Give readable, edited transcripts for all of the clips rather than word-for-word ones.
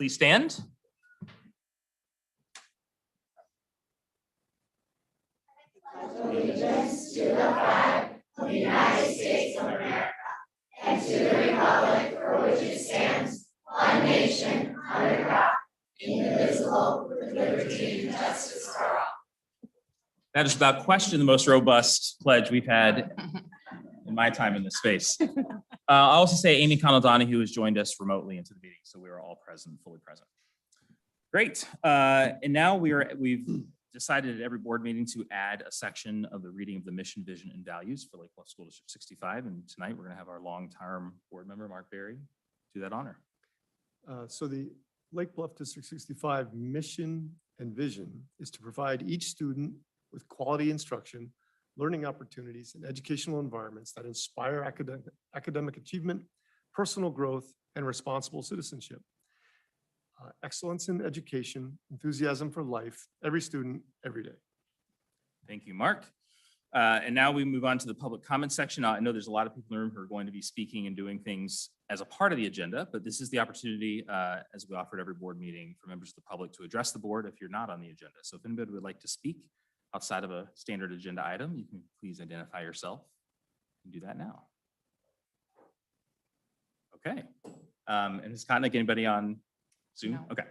Please stand. Allegiance to the flag of the United States of America and to the republic for which it stands, one nation, under God, indivisible, with liberty and justice for all. That is without question the most robust pledge we've had in my time in this space. I'll also say Amy Connell Donahue has joined us remotely into the meeting, so we are all present, fully present. Great. And now we've decided at every board meeting to add a section of the reading of the mission, vision, and values for Lake Bluff School District 65. And tonight we're going to have our long-term board member, Mark Berry, do that honor. So the Lake Bluff District 65 mission and vision is to provide each student with quality instruction, learning opportunities, and educational environments that inspire academic achievement, personal growth, and responsible citizenship. Excellence in education, enthusiasm for life, every student, every day. Thank you, Mark. And now we move on to the public comment section. I know there's a lot of people in the room who are going to be speaking and doing things as a part of the agenda, but this is the opportunity, as we offer at every board meeting, for members of the public to address the board if you're not on the agenda. So if anybody would like to speak outside of a standard agenda item, you can please identify yourself and do that now. Okay. And Ms. Kotnick, anybody on Zoom? No. Okay.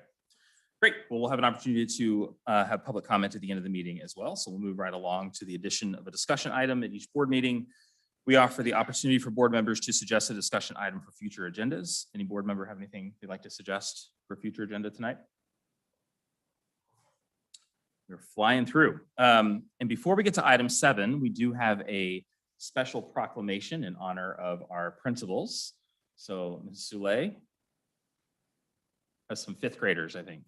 Great. Well, we'll have an opportunity to have public comment at the end of the meeting as well. So we'll move right along to the addition of a discussion item at each board meeting. We offer the opportunity for board members to suggest a discussion item for future agendas. Any board member have anything they'd like to suggest for future agenda tonight? We're flying through. And before we get to item 7, we do have a special proclamation in honor of our principals. So Ms. Soule has some 5th graders, I think.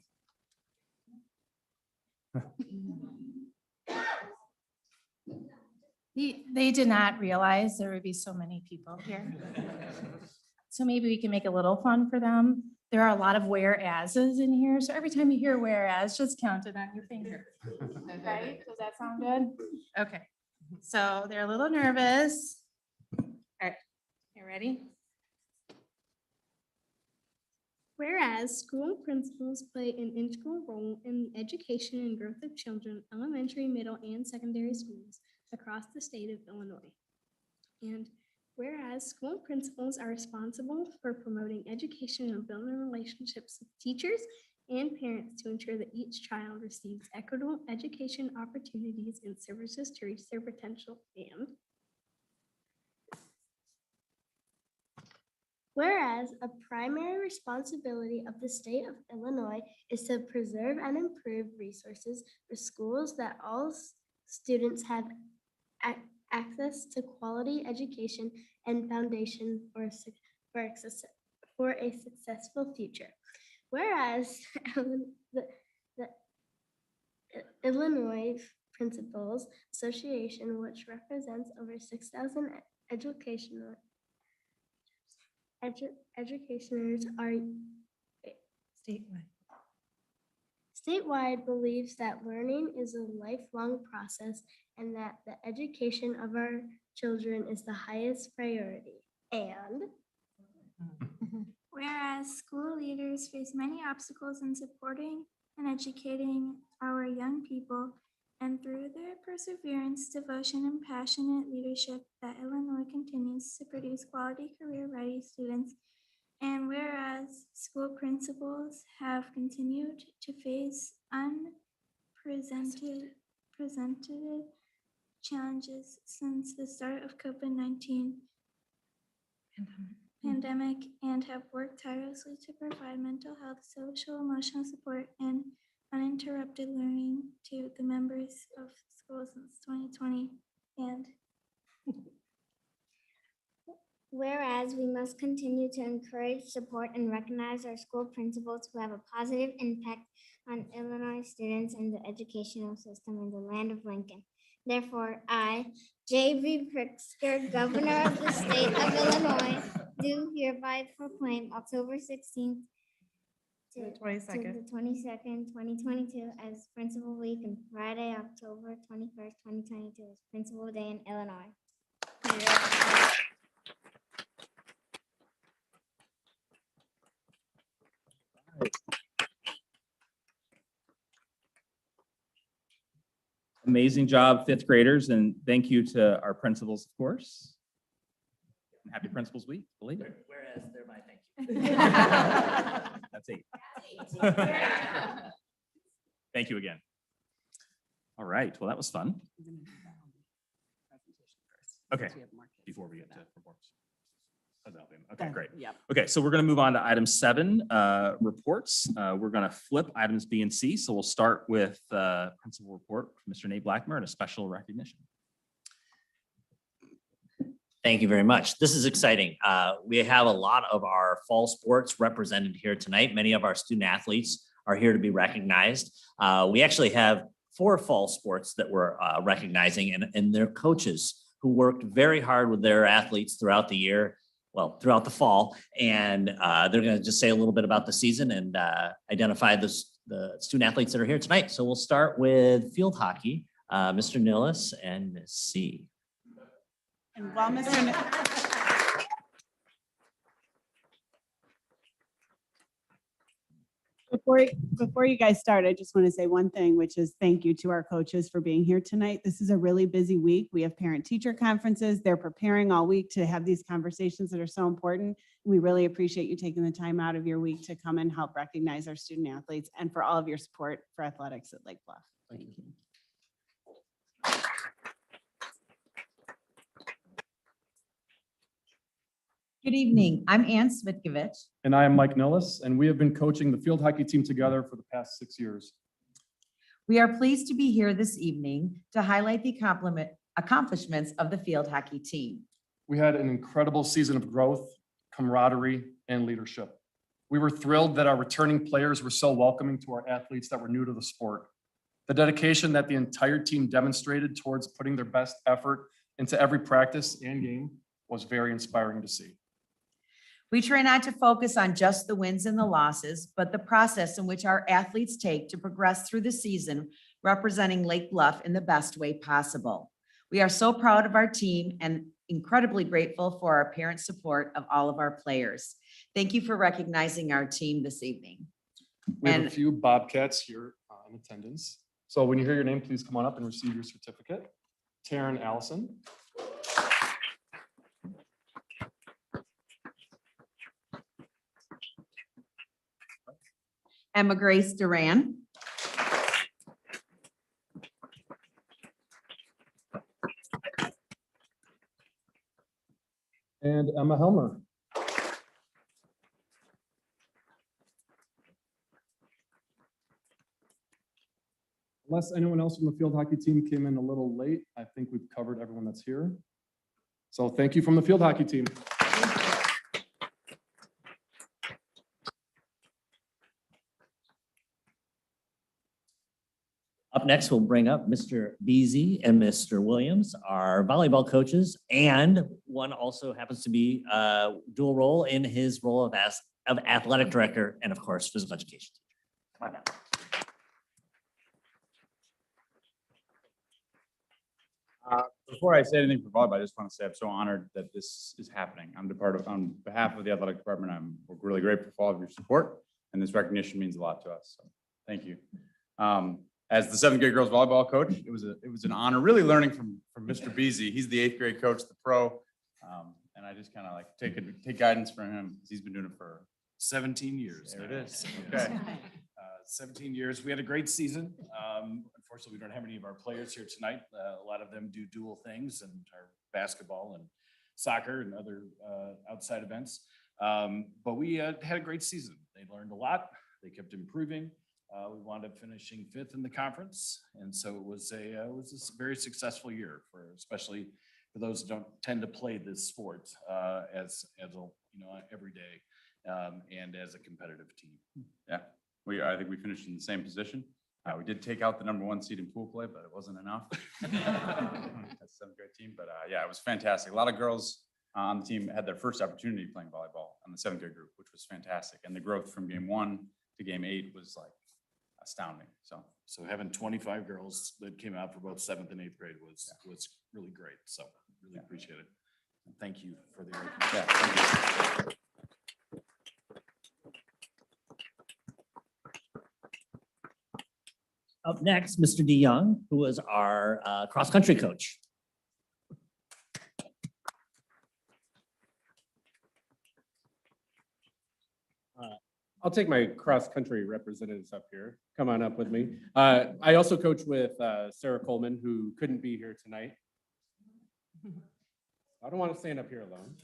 They did not realize there would be so many people here. So maybe we can make a little fun for them. There are a lot of whereases in here. So every time you hear whereas, just count it on your finger. Right? Does that sound good? Okay. So they're a little nervous. All right, you ready? Whereas school principals play an integral role in the education and growth of children, elementary, middle, and secondary schools across the state of Illinois. And whereas school principals are responsible for promoting education and building relationships with teachers and parents to ensure that each child receives equitable education opportunities and services to reach their potential. And whereas a primary responsibility of the state of Illinois is to preserve and improve resources for schools that all students have access to quality education and foundation for a successful future. Whereas the Illinois Principals Association, which represents over 6,000 educators are statewide, believes that learning is a lifelong process and that the education of our children is the highest priority. And whereas school leaders face many obstacles in supporting and educating our young people, and through their perseverance, devotion, and passionate leadership, that Illinois continues to produce quality career-ready students. And whereas school principals have continued to face unprecedented challenges since the start of COVID-19 pandemic and have worked tirelessly to provide mental health, social, emotional support, and uninterrupted learning to the members of schools since 2020. And whereas we must continue to encourage, support, and recognize our school principals who have a positive impact on Illinois students and the educational system in the land of Lincoln. Therefore, I, J.B. Pritzker, Governor of the state of Illinois, do hereby proclaim October 16th to the 22nd, 2022 as Principal Week and Friday, October 21st, 2022 as Principal Day in Illinois. Amazing job, fifth graders, and thank you to our principals, of course. And happy Principals Week, belated. Whereas they're my thank you. That's 8. Thank you again. All right, well, that was fun. Okay, before we get to reports. Okay, great. Yep. Okay, so we're going to move on to item 7, reports. We're going to flip items B and C. So we'll start with principal report from Mr. Nate Blackmer and a special recognition. Thank you very much. This is exciting. We have a lot of our fall sports represented here tonight. Many of our student athletes are here to be recognized. We actually have 4 fall sports that we're recognizing and their coaches who worked very hard with their athletes throughout the year, well, throughout the fall. And they're going to just say a little bit about the season and identify the student athletes that are here tonight. So we'll start with field hockey, Mr. Nillis and Ms. C. And while Before you guys start, I just want to say one thing, which is thank you to our coaches for being here tonight. This is a really busy week. We have parent-teacher conferences. They're preparing all week to have these conversations that are so important. We really appreciate you taking the time out of your week to come and help recognize our student athletes and for all of your support for athletics at Lake Bluff. Thank you. Good evening. I'm Ann Smitkovich. And I am Mike Nillis, and we have been coaching the field hockey team together for the past 6 years. We are pleased to be here this evening to highlight the accomplishments of the field hockey team. We had an incredible season of growth, camaraderie, and leadership. We were thrilled that our returning players were so welcoming to our athletes that were new to the sport. The dedication that the entire team demonstrated towards putting their best effort into every practice and game was very inspiring to see. We try not to focus on just the wins and the losses, but the process in which our athletes take to progress through the season, representing Lake Bluff in the best way possible. We are so proud of our team and incredibly grateful for our parent support of all of our players. Thank you for recognizing our team this evening. We have a And- few Bobcats here in attendance. So when you hear your name, please come on up and receive your certificate. Taryn Allison. Emma Grace Duran. And Emma Helmer. Unless anyone else from the field hockey team came in a little late, I think we've covered everyone that's here. So thank you from the field hockey team. Up next, we'll bring up Mr. Beasy and Mr. Williams, our volleyball coaches, and one also happens to be a dual role in his role of athletic director and, of course, physical education. Come on down. Before I say anything for volleyball, I just want to say I'm so honored that this is happening. On behalf of the athletic department, we're really grateful for all of your support, and this recognition means a lot to us. So thank you. As the 7th grade girls volleyball coach, it was an honor really learning from Mr. Beasy. He's the 8th grade coach, the pro. And I just kind of like take guidance from him. He's been doing it for 17 years. There now. it is. Okay. 17 years. We had a great season. Unfortunately, we don't have any of our players here tonight. A lot of them do dual things and are basketball and soccer and other outside events. But we had a great season. They learned a lot. They kept improving. We wound up finishing 5th in the conference. And so it was a very successful year especially for those who don't tend to play this sport as every day and as a competitive team. Yeah, I think we finished in the same position. We did take out the #1 seed in pool play, but it wasn't enough. That's a 7th grade team, but yeah, it was fantastic. A lot of girls on the team had their first opportunity playing volleyball on the 7th grade group, which was fantastic. And the growth from game 1 to game 8 was like astounding. So having 25 girls that came out for both 7th and 8th grade was really great. So really appreciate it. And thank you for the recognition. Yeah, thank you. Up next, Mr. DeYoung, who was our cross-country coach. I'll take my cross-country representatives up here. Come on up with me. I also coach with Sarah Coleman, who couldn't be here tonight. I don't want to stand up here alone.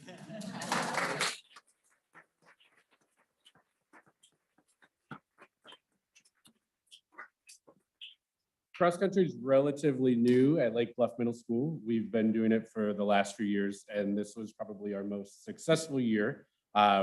Cross-country is relatively new at Lake Bluff Middle School. We've been doing it for the last few years, and this was probably our most successful year.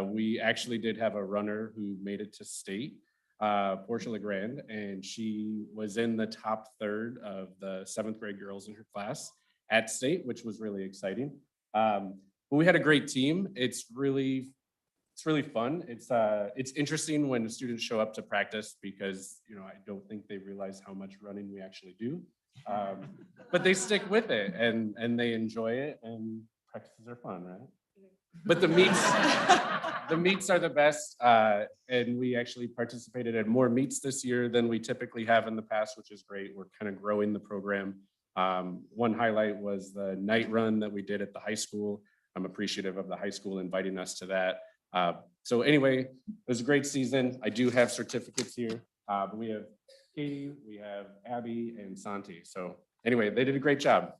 We actually did have a runner who made it to state, Portia LeGrand, and she was in the top third of the 7th grade girls in her class at state, which was really exciting. But we had a great team. It's really fun. It's interesting when the students show up to practice because, I don't think they realize how much running we actually do. But they stick with it and they enjoy it, and practices are fun, right? But the meets are the best. And we actually participated in more meets this year than we typically have in the past, which is great. We're kind of growing the program. One highlight was the night run that we did at the high school. I'm appreciative of the high school inviting us to that. So anyway, it was a great season. I do have certificates here, but we have Katie, we have Abby, and Santi. So anyway, they did a great job.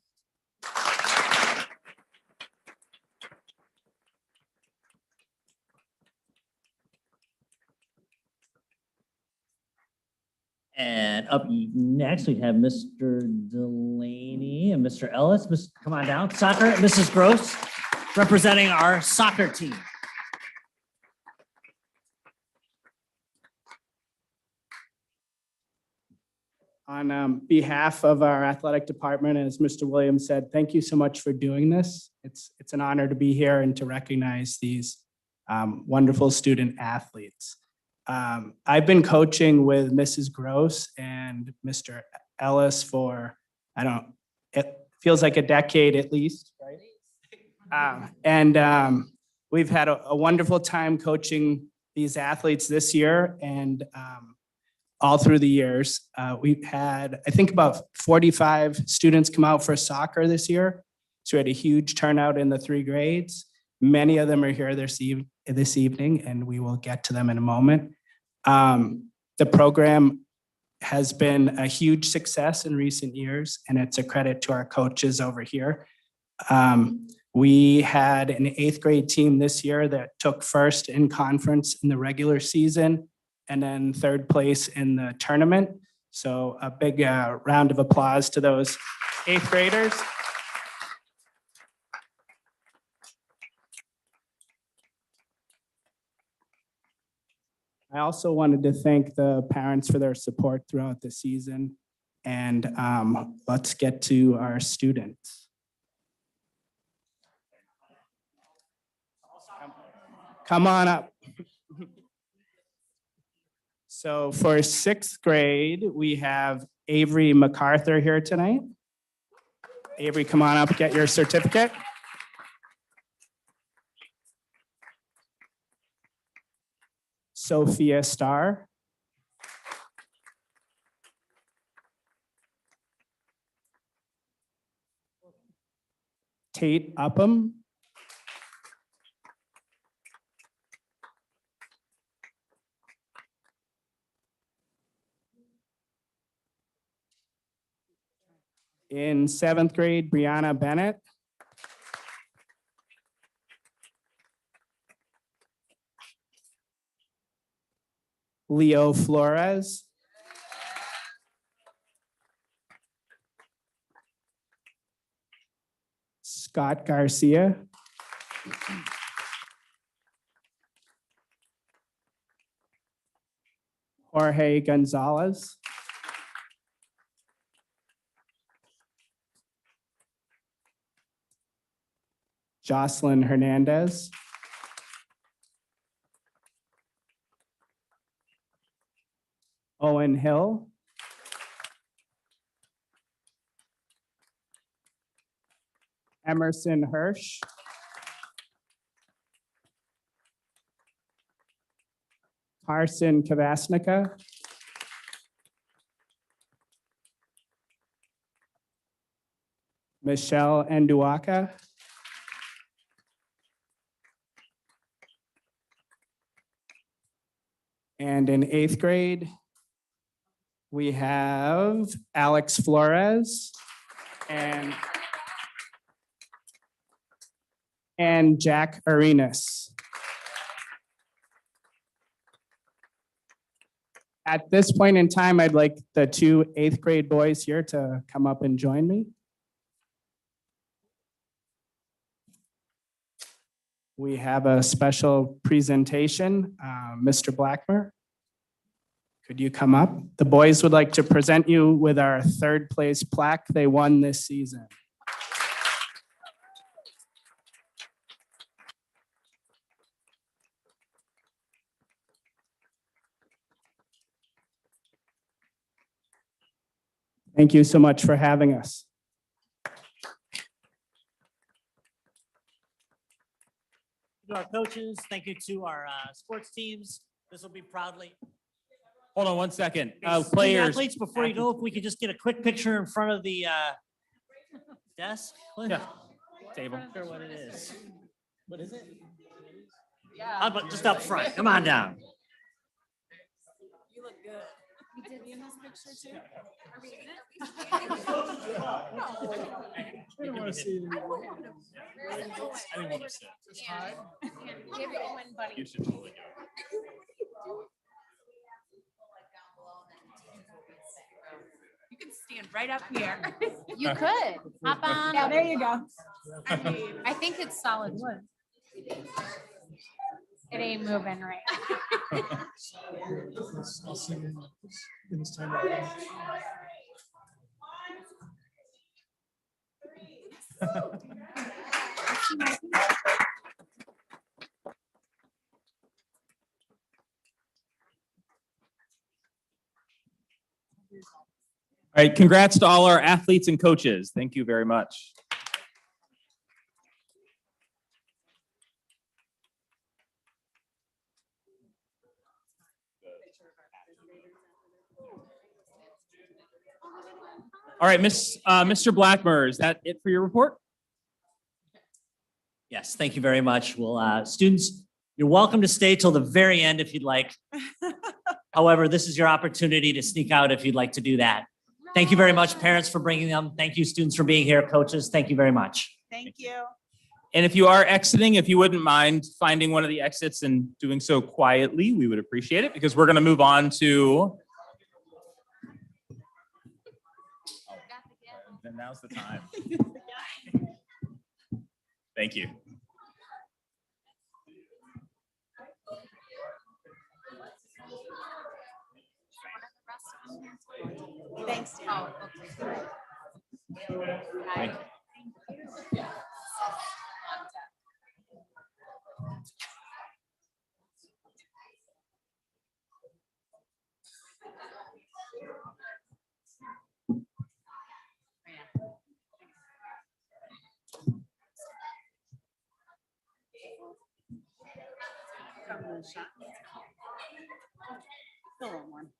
And up next, we have Mr. Delaney and Mr. Ellis. Come on down. Soccer, Mrs. Gross, representing our soccer team. On behalf of our athletic department, as Mr. Williams said, thank you so much for doing this. It's an honor to be here and to recognize these wonderful student athletes. I've been coaching with Mrs. Gross and Mr. Ellis for, it feels like a decade at least, right? We've had a wonderful time coaching these athletes this year and all through the years. We've had, I think, about 45 students come out for soccer this year. So we had a huge turnout in the 3 grades. Many of them are here this evening, and we will get to them in a moment. The program has been a huge success in recent years, and it's a credit to our coaches over here. We had an 8th grade team this year that took first in conference in the regular season and then 3rd place in the tournament. So a big round of applause to those 8th graders. I also wanted to thank the parents for their support throughout the season. And let's get to our students. Come on up. So for 6th grade, we have Avery MacArthur here tonight. Avery, come on up, get your certificate. Sophia Starr. Tate Upham. In 7th grade, Brianna Bennett. Leo Flores. Scott Garcia. Jorge Gonzalez. Jocelyn Hernandez. Owen Hill. Emerson Hirsch. Carson Kavasnica. Michelle Nduaka. And in 8th grade, we have Alex Flores and Jack Arenas. At this point in time, I'd like the 2 8th grade boys here to come up and join me. We have a special presentation. Mr. Blackmer, could you come up? The boys would like to present you with our 3rd place plaque they won this season. Thank you so much for having us. To our coaches, thank you to our sports teams. This will be proudly. Hold on one second. Student Players. Athletes, before you go, if we could just get a quick picture in front of the desk. Yeah. Table. Not sure what it is. What is it? How about just up front? Come on down. You look good. We did be in this picture too? Are we in it? I don't want to see it anymore. I didn't want to sit. Give it one, buddy. You should totally go. You can stand right up here. You could. Hop on. Yeah, there you go. I think it's solid wood. It ain't moving right. I'll see you in this time. All right, congrats to all our athletes and coaches. Thank you very much. All right, Mr. Blackmer, is that it for your report? Yes, thank you very much. Well, students, you're welcome to stay till the very end if you'd like. However, this is your opportunity to sneak out if you'd like to do that. Thank you very much, parents, for bringing them. Thank you, students, for being here. Coaches, thank you very much. Thank you. And if you are exiting, if you wouldn't mind finding one of the exits and doing so quietly, we would appreciate it because we're going to move on to. Then now's the time. Thank you. Thanks, Dan. Thank you.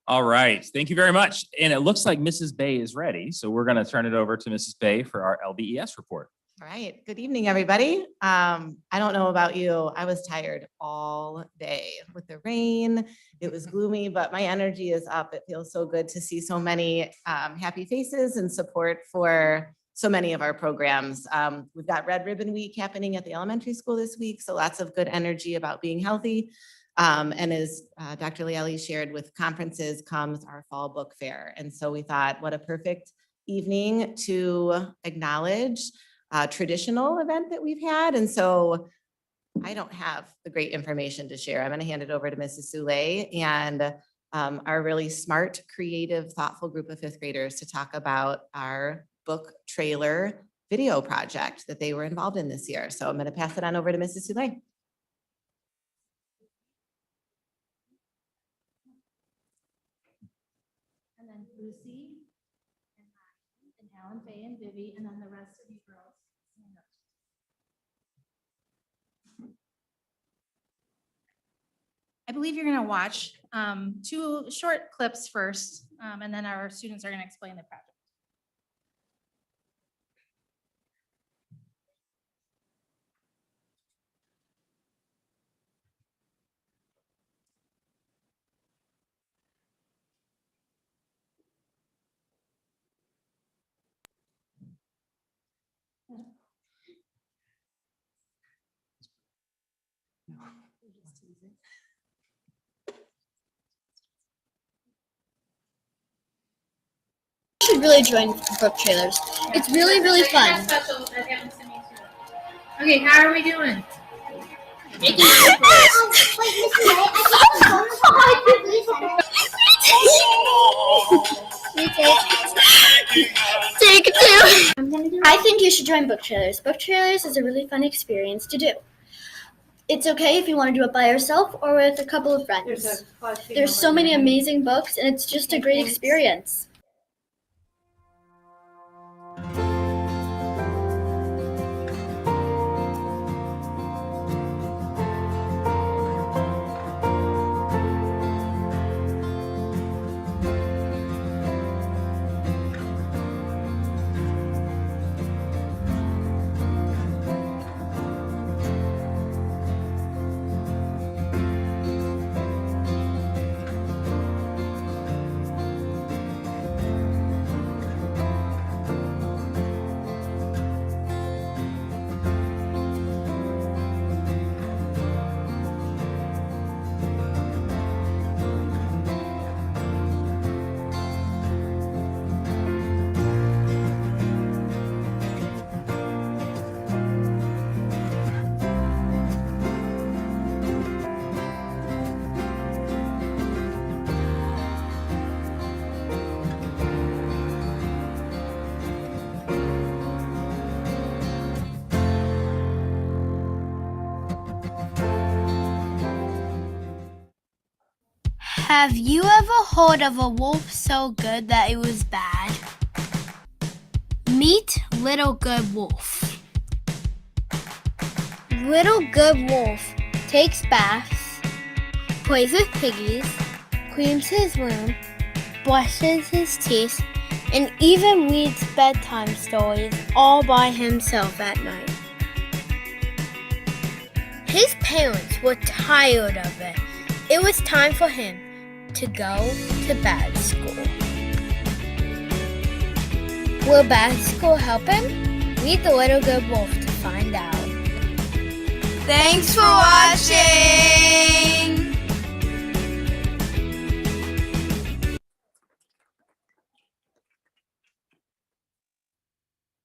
All right, thank you very much. And it looks like Mrs. Bay is ready. So we're going to turn it over to Mrs. Bay for our LBES report. All right. Good evening, everybody. I don't know about you. I was tired all day with the rain. It was gloomy, but my energy is up. It feels so good to see so many happy faces and support for so many of our programs. We've got Red Ribbon Week happening at the elementary school this week, so lots of good energy about being healthy. And as Dr. Lealy shared, with conferences comes our fall book fair. And so we thought, what a perfect evening to acknowledge a traditional event that we've had. And so I don't have the great information to share. I'm going to hand it over to Mrs. Soule and our really smart, creative, thoughtful group of 5th graders to talk about our book trailer video project that they were involved in this year. So I'm going to pass it on over to Mrs. Soule. And then Lucy and Alan, Faye, and Vivi, and then the rest of you girls. stand up. I believe you're going to watch 2 short clips first, and then our students are going to explain the project. You should really join book trailers. It's really, really fun. Okay, how are we doing? Take two. I think you should join book trailers. Book trailers is a really fun experience to do. It's okay if you want to do it by yourself or with a couple of friends. There's so many amazing books and it's just a great experience. Have you ever heard of a wolf so good that it was bad? Meet Little Good Wolf. Little Good Wolf takes baths, plays with piggies, cleans his room, brushes his teeth, and even reads bedtime stories all by himself at night. His parents were tired of it. It was time for him to go to bad school. Will bad school help him? Read The Little Good Wolf to find out. Thanks for watching!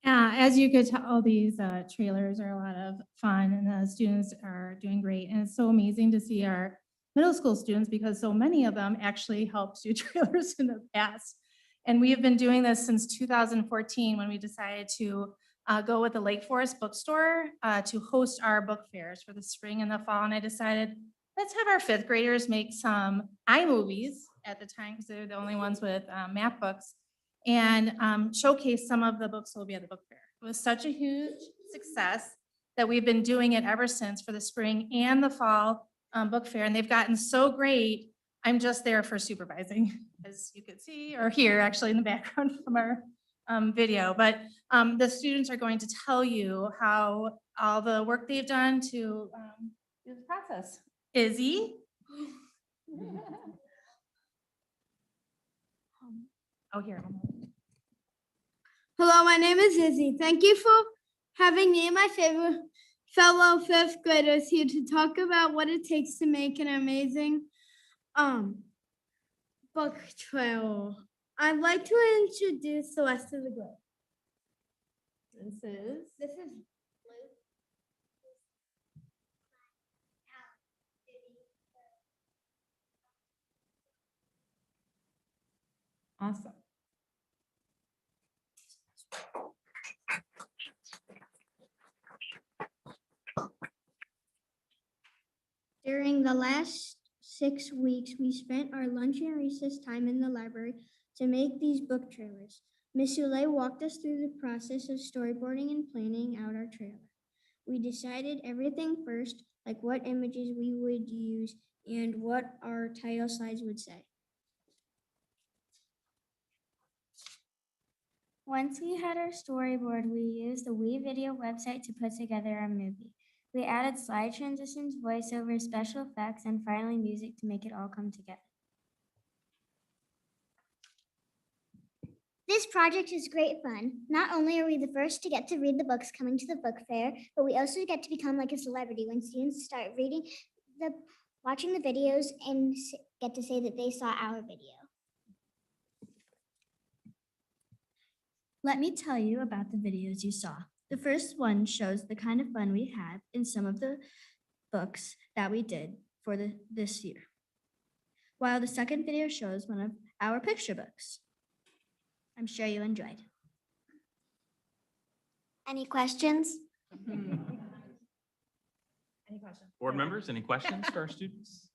As you could tell, these trailers are a lot of fun and the students are doing great. And it's so amazing to see our middle school students because so many of them actually helped do trailers in the past. And we have been doing this since 2014 when we decided to go with the Lake Forest Bookstore to host our book fairs for the spring and the fall. And I decided, let's have our fifth graders make some iMovies at the time because they're the only ones with math books and showcase some of the books that will be at the book fair. It was such a huge success that we've been doing it ever since for the spring and the fall book fair, and they've gotten so great. I'm just there for supervising, as you could see or hear actually in the background from our video. But the students are going to tell you how all the work they've done to do the process. Izzy? Oh, here. Hello, my name is Izzy. Thank you for having me and my favorite fellow fifth graders here to talk about what it takes to make an amazing book trail. I'd like to introduce the rest of the group. This is Awesome. During the last 6 weeks, we spent our lunch and recess time in the library to make these book trailers. Miss Ulay walked us through the process of storyboarding and planning out our trailer. We decided everything first, like what images we would use and what our title slides would say. Once we had our storyboard, we used the WeVideo website to put together our movie. We added slide transitions, voiceover, special effects, and finally music to make it all come together. This project is great fun. Not only are we the first to get to read the books coming to the book fair, but we also get to become like a celebrity when students start reading the watching the videos and get to say that they saw our video. Let me tell you about the videos you saw. The first one shows the kind of fun we had in some of the books that we did for this year, while the second video shows one of our picture books. I'm sure you enjoyed. Any questions? Any questions? Board members, any questions for our students?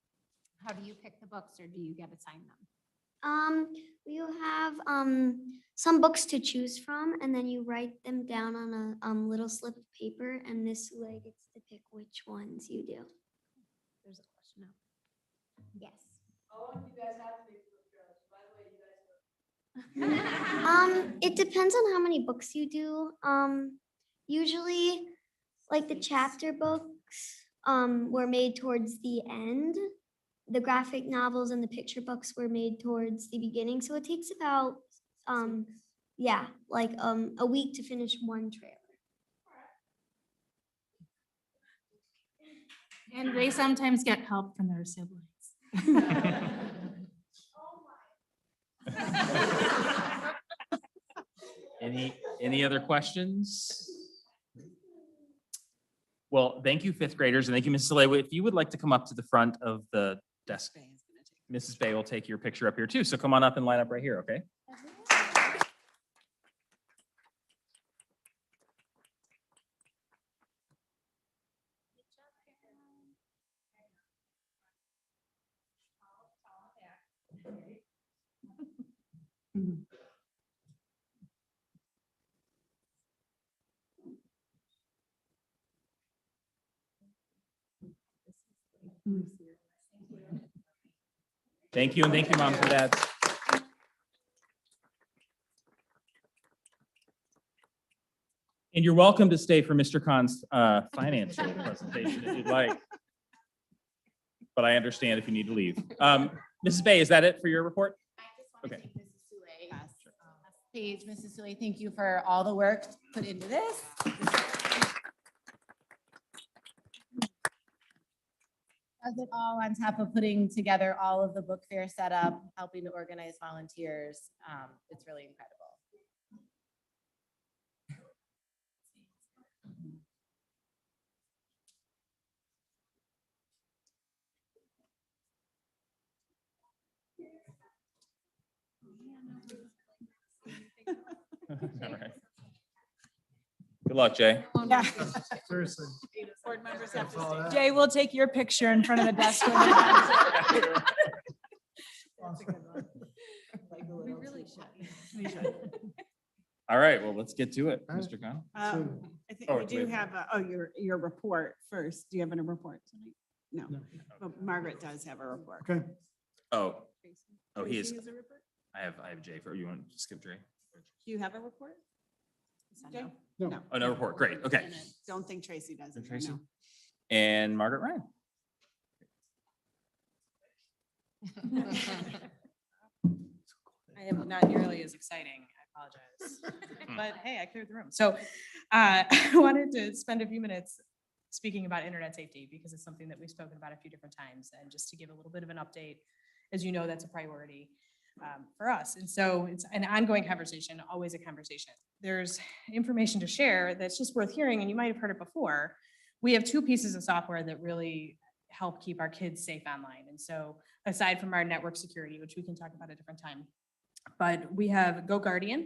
How do you pick the books or do you get assigned them? You have some books to choose from, and then you write them down on a little slip of paper, and this way gets to pick which ones you do. There's a question now. Yes. How long do you guys have to make the book, By the way, you guys. It depends on how many books you do. Usually, like the chapter books, were made towards the end. The graphic novels and the picture books were made towards the beginning. So it takes about, like a week to finish one trailer. And they sometimes get help from their siblings. Any other questions? Well, thank you, fifth graders, and thank you, Mrs. Saleh. If you would like to come up to the front of the desk, Mrs. Bay will take your picture up here too. So come on up and line up right here, okay? Thank you, and thank you, moms and dads. And you're welcome to stay for Mr. Khan's financial presentation if you'd like. But I understand if you need to leave. Mrs. Bay, is that it for your report? Okay. Paige, Mrs. Sully, thank you for all the work put into this. Does it all on top of putting together all of the book fair setup, helping to organize volunteers. It's really incredible. All right. Good luck, Jay. Yeah. Seriously. Board members have to stay. Jay, we'll take your picture in front of the desk. when you're done. That's a good one. We really should. We should. All right, well, let's get to it, Mr. Khan. I think Oh, we do wait. have, your report first. Do you have a report tonight? No. But Margaret does have a report. Okay. Oh, he is. Tracy has a report? I have Jay for, you want to skip Jay? Do you have a report? Jay? No. Oh, no report, great, okay. Don't think Tracy does. And either, Tracy? no. And Margaret Ryan. I am not nearly as exciting. I apologize. But hey, I cleared the room. So I wanted to spend a few minutes speaking about internet safety because it's something that we've spoken about a few different times. And just to give a little bit of an update, as you know, that's a priority for us. And so it's an ongoing conversation, always a conversation. There's information to share that's just worth hearing, and you might have heard it before. We have two pieces of software that really help keep our kids safe online. And so aside from our network security, which we can talk about at a different time, but we have GoGuardian,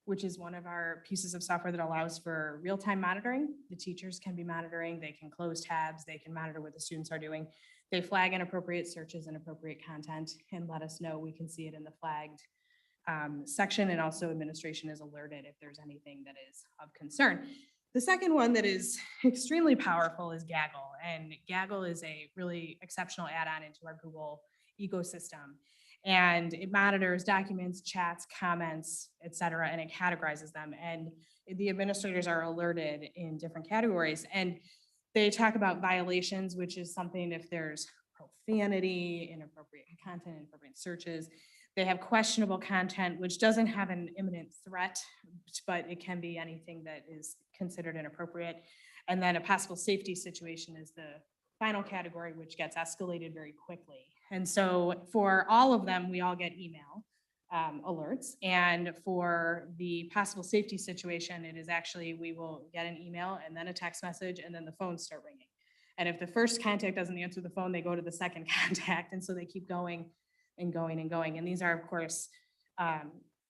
which is one of our pieces of software that allows for real-time monitoring. The teachers can be monitoring, they can close tabs, they can monitor what the students are doing. They flag inappropriate searches and appropriate content and let us know. We can see it in the flagged section, and also administration is alerted if there's anything that is of concern. The second one that is extremely powerful is Gaggle, and Gaggle is a really exceptional add-on into our Google ecosystem. And it monitors documents, chats, comments, et cetera, and it categorizes them. And the administrators are alerted in different categories. And they talk about violations, which is something if there's profanity, inappropriate content, inappropriate searches. They have questionable content, which doesn't have an imminent threat, but it can be anything that is considered inappropriate. And then a possible safety situation is the final category, which gets escalated very quickly. And so for all of them, we all get email alerts. And for the possible safety situation, it is actually, we will get an email and then a text message and then the phones start ringing. And if the first contact doesn't answer the phone, they go to the second contact. And so they keep going and going and going. And these are, of course,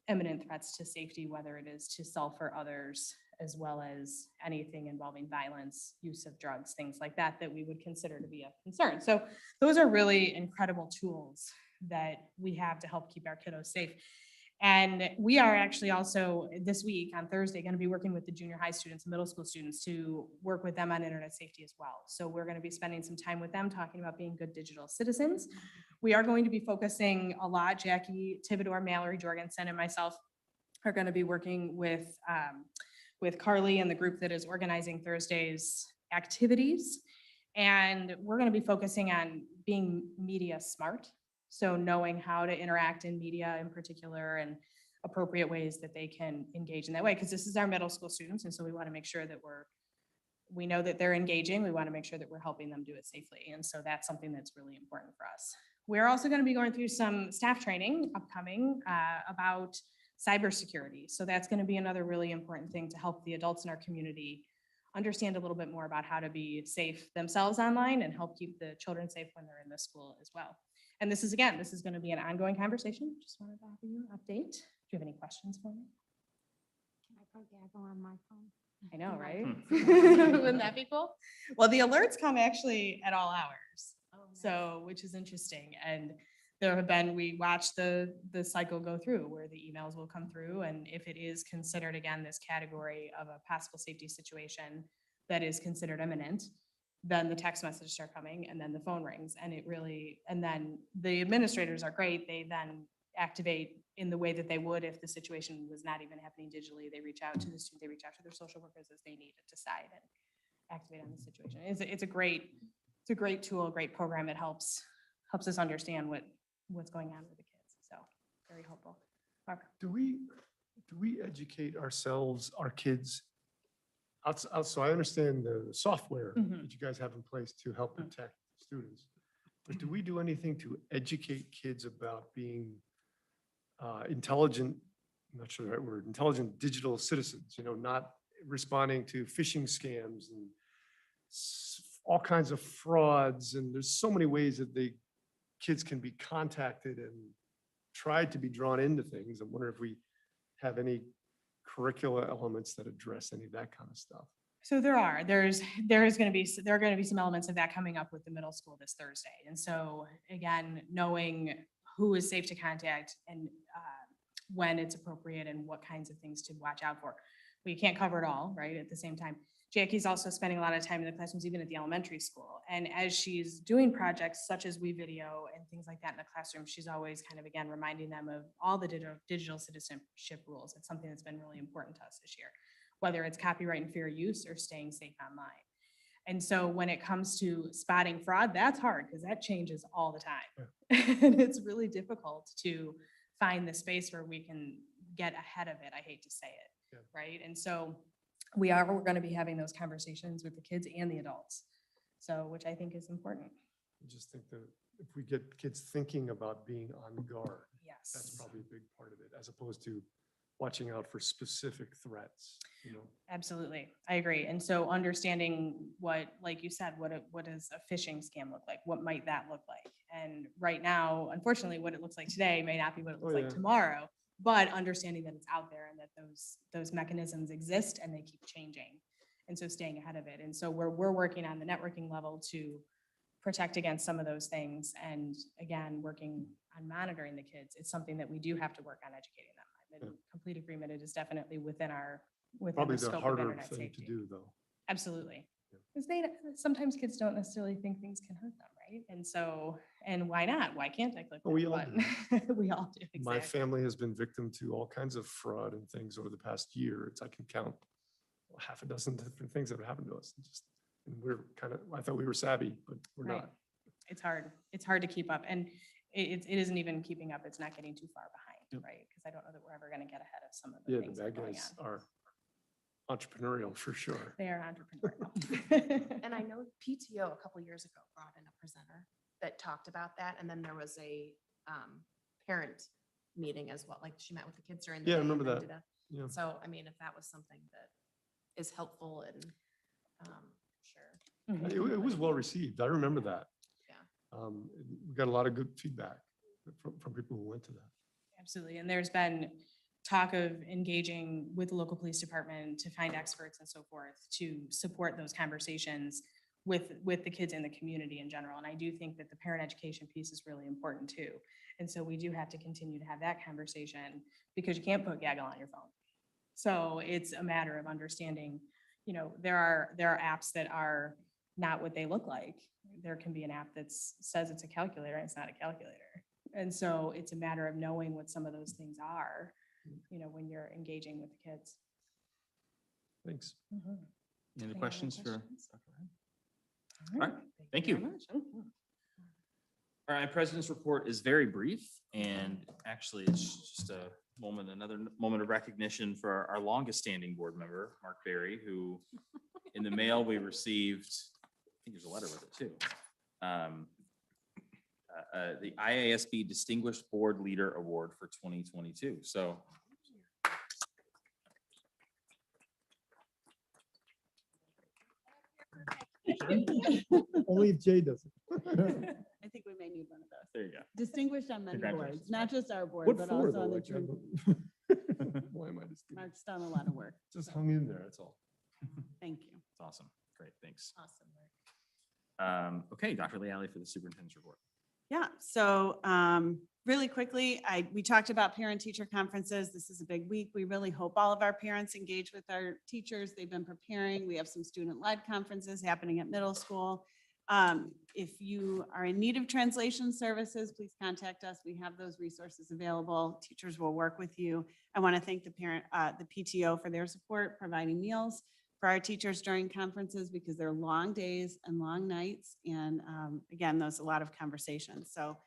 imminent threats to safety, whether it is to self or others, as well as anything involving violence, use of drugs, things like that, that we would consider to be a concern. So those are really incredible tools that we have to help keep our kiddos safe. And we are actually also this week on Thursday going to be working with the junior high students and middle school students to work with them on internet safety as well. So we're going to be spending some time with them talking about being good digital citizens. We are going to be focusing a lot, Jackie Thibodeau, Mallory Jorgensen, and myself are going to be working with Carly and the group that is organizing Thursday's activities. And we're going to be focusing on being media smart. So knowing how to interact in media in particular and appropriate ways that they can engage in that way, because this is our middle school students. And so we want to make sure that we know that they're engaging. We want to make sure that we're helping them do it safely. And so that's something that's really important for us. We're also going to be going through some staff training upcoming about cybersecurity. So that's going to be another really important thing to help the adults in our community understand a little bit more about how to be safe themselves online and help keep the children safe when they're in the school as well. And this is going to be an ongoing conversation. Just wanted to offer you an update. Do you have any questions for me? Can I put gaggle on my phone? I know, right? Wouldn't that be cool? Well, the alerts come actually at all hours. So, which is interesting. And there have been, we watch the cycle go through where the emails will come through. And if it is considered, again, this category of a possible safety situation that is considered imminent, then the text messages start coming and then the phone rings and and then the administrators are great. They then activate in the way that they would if the situation was not even happening digitally. They reach out to the student, they reach out to their social workers as they need to decide and activate on the situation. It's a great tool, a great program. It helps us understand what's going on with the kids. So very helpful. Mark. Do we educate ourselves, our kids? So I understand the software that you guys have in place to help protect students. But do we do anything to educate kids about being intelligent, I'm not sure the right word, intelligent digital citizens, not responding to phishing scams and all kinds of frauds. And there's so many ways that the kids can be contacted and tried to be drawn into things. I wonder if we have any curricula elements that address any of that kind of stuff. So there are going to be some elements of that coming up with the middle school this Thursday. And so again, knowing who is safe to contact and when it's appropriate and what kinds of things to watch out for. We can't cover it all, right? At the same time, Jackie's also spending a lot of time in the classrooms, even at the elementary school. And as she's doing projects such as WeVideo and things like that in the classroom, she's always kind of, again, reminding them of all the digital citizenship rules. It's something that's been really important to us this year, whether it's copyright and fair use or staying safe online. And so when it comes to spotting fraud, that's hard because that changes all the time. Yeah. And it's really difficult to find the space where we can get ahead of it. I hate to say it, yeah. Right? And so we're going to be having those conversations with the kids and the adults. So, which I think is important. I just think that if we get kids thinking about being on guard, yes, that's probably a big part of it, as opposed to watching out for specific threats. Absolutely, I agree. And so understanding what, like you said, what does a phishing scam look like? What might that look like? And right now, unfortunately, what it looks like today may not be what it looks like tomorrow. But understanding that it's out there and that those mechanisms exist and they keep changing. And so staying ahead of it. And so we're working on the networking level to protect against some of those things. And again, working on monitoring the kids. It's something that we do have to work on educating them. I'm in complete agreement. It is definitely within probably the scope the of harder internet thing safety. to do, though. Absolutely. Because sometimes kids don't necessarily think things can hurt them, right? And so, and why not? Why can't I click that We all button? do. We all do. Exactly. My family has been victim to all kinds of fraud and things over the past year. I can count half a dozen different things that have happened to us. And we're I thought we were savvy, but we're not. It's hard. It's hard to keep up. And it isn't even keeping up. It's not getting too far behind, right? Because I don't know that we're ever going to get ahead of some of the things the that bad are going guys on. are Entrepreneurial for sure. They are entrepreneurial. And I know PTO a couple years ago brought in a presenter that talked about that. And then there was a parent meeting as well. Like she met with the kids during the Yeah, I day. and remember then that. did Yeah. So, I mean, if that was something that is helpful and sure. It was well received. I remember that. Yeah. We got a lot of good feedback from people who went to that. Absolutely. And there's been talk of engaging with the local police department to find experts and so forth to support those conversations with the kids in the community in general. And I do think that the parent education piece is really important too. And so we do have to continue to have that conversation because you can't put Gaggle on your phone. So it's a matter of understanding, you know, there are apps that are not what they look like. There can be an app that says it's a calculator and it's not a calculator. And so it's a matter of knowing what some of those things are, you know, when you're engaging with the kids. Thanks. Any other questions for? Dr. All right, thank you. very much. All right, President's report is very brief, and actually it's just another moment of recognition for our longest standing board member, Mark Berry, who in the mail we received, I think there's a letter with it too. The IASB Distinguished Board Leader Award for 2022. So Only if Jay does it. I think we may need one of those. there you go. Distinguished on many boards, Congratulations. not just our board, What but for also though? on the Like, I tree. don't- Why am I just? Mark's done a lot of work. Just hung in there, that's all. Thank you. It's awesome. Great, thanks. Awesome. Okay, Dr. Lealy for the superintendent's report. Yeah, so really quickly, we talked about parent-teacher conferences. This is a big week. We really hope all of our parents engage with our teachers. They've been preparing. We have some student-led conferences happening at middle school. If you are in need of translation services, please contact us. We have those resources available. Teachers will work with you. I want to thank the PTO for their support, providing meals for our teachers during conferences because they're long days and long nights. And again, there's a lot of conversations. So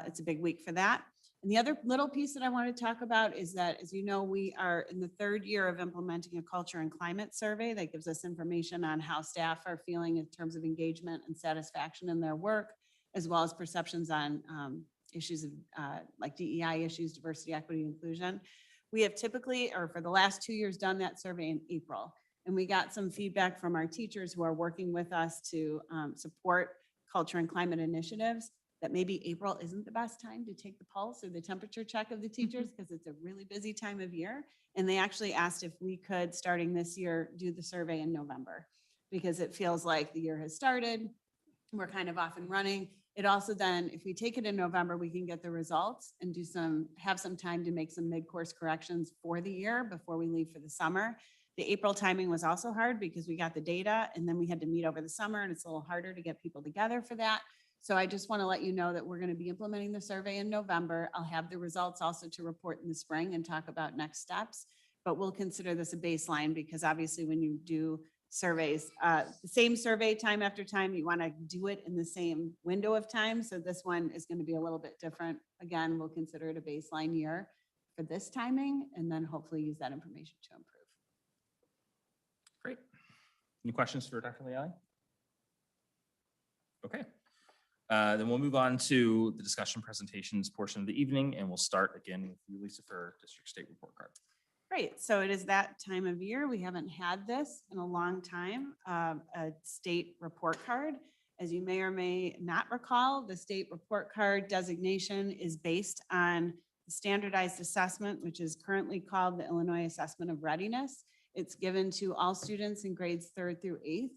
it's a big week for that. And the other little piece that I want to talk about is that, as you know, we are in the third year of implementing a culture and climate survey that gives us information on how staff are feeling in terms of engagement and satisfaction in their work, as well as perceptions on issues of like DEI issues, diversity, equity, inclusion. We have typically, or for the last 2 years, done that survey in April. And we got some feedback from our teachers who are working with us to support culture and climate initiatives, that maybe April isn't the best time to take the pulse or the temperature check of the teachers because it's a really busy time of year. And they actually asked if we could, starting this year, do the survey in November because it feels like the year has started. We're kind of off and running. It also then, if we take it in November, we can get the results and have some time to make some mid-course corrections for the year before we leave for the summer. The April timing was also hard because we got the data and then we had to meet over the summer and it's a little harder to get people together for that. So I just want to let you know that we're going to be implementing the survey in November. I'll have the results also to report in the spring and talk about next steps, but we'll consider this a baseline because obviously when you do surveys, the same survey time after time, you want to do it in the same window of time. So this one is going to be a little bit different. Again, we'll consider it a baseline year for this timing and then hopefully use that information to improve. Great. Any questions for Dr. Lealy? Okay. Then we'll move on to the discussion presentations portion of the evening, and we'll start again with you, Lisa, for district state report card. Great. So it is that time of year. We haven't had this in a long time, a state report card. As you may or may not recall, the state report card designation is based on the standardized assessment, which is currently called the Illinois Assessment of Readiness. It's given to all students in grades 3rd through 8th.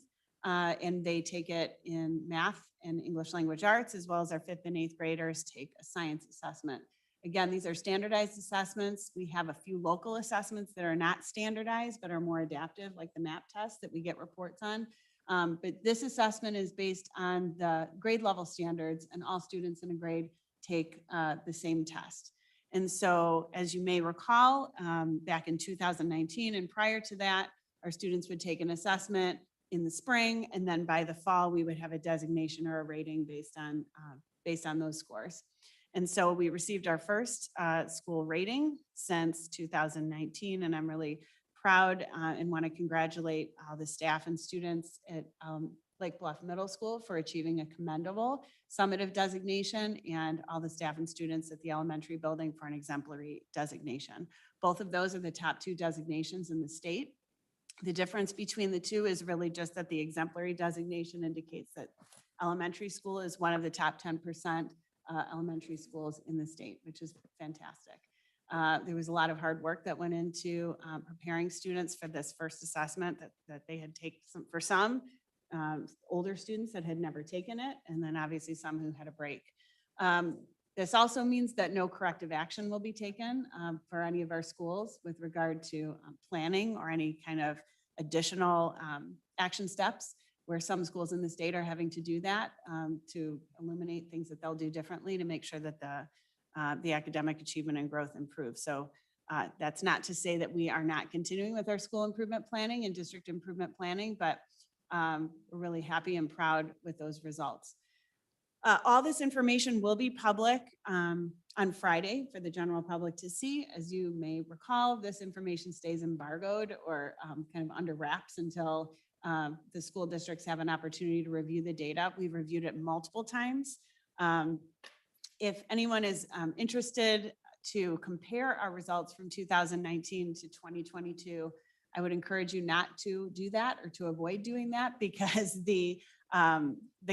And they take it in math and English language arts, as well as our 5th and 8th graders take a science assessment. Again, these are standardized assessments. We have a few local assessments that are not standardized, but are more adaptive, like the MAP test that we get reports on. But this assessment is based on the grade level standards, and all students in a grade take the same test. And so, as you may recall, back in 2019 and prior to that, our students would take an assessment in the spring, and then by the fall, we would have a designation or a rating based on those scores. And so we received our first school rating since 2019, and I'm really proud and want to congratulate all the staff and students at Lake Bluff Middle School for achieving a commendable summative designation, and all the staff and students at the elementary building for an exemplary designation. Both of those are the top 2 designations in the state. The difference between the two is really just that the exemplary designation indicates that elementary school is one of the top 10% elementary schools in the state, which is fantastic. There was a lot of hard work that went into preparing students for this first assessment that they had taken for some older students that had never taken it, and then obviously some who had a break. This also means that no corrective action will be taken for any of our schools with regard to planning or any kind of additional action steps, where some schools in the state are having to do that to eliminate things that they'll do differently to make sure that the academic achievement and growth improve. So that's not to say that we are not continuing with our school improvement planning and district improvement planning, but we're really happy and proud with those results. All this information will be public on Friday for the general public to see. As you may recall, this information stays embargoed or kind of under wraps until the school districts have an opportunity to review the data. We've reviewed it multiple times. If anyone is interested to compare our results from 2019 to 2022, I would encourage you not to do that or to avoid doing that, because the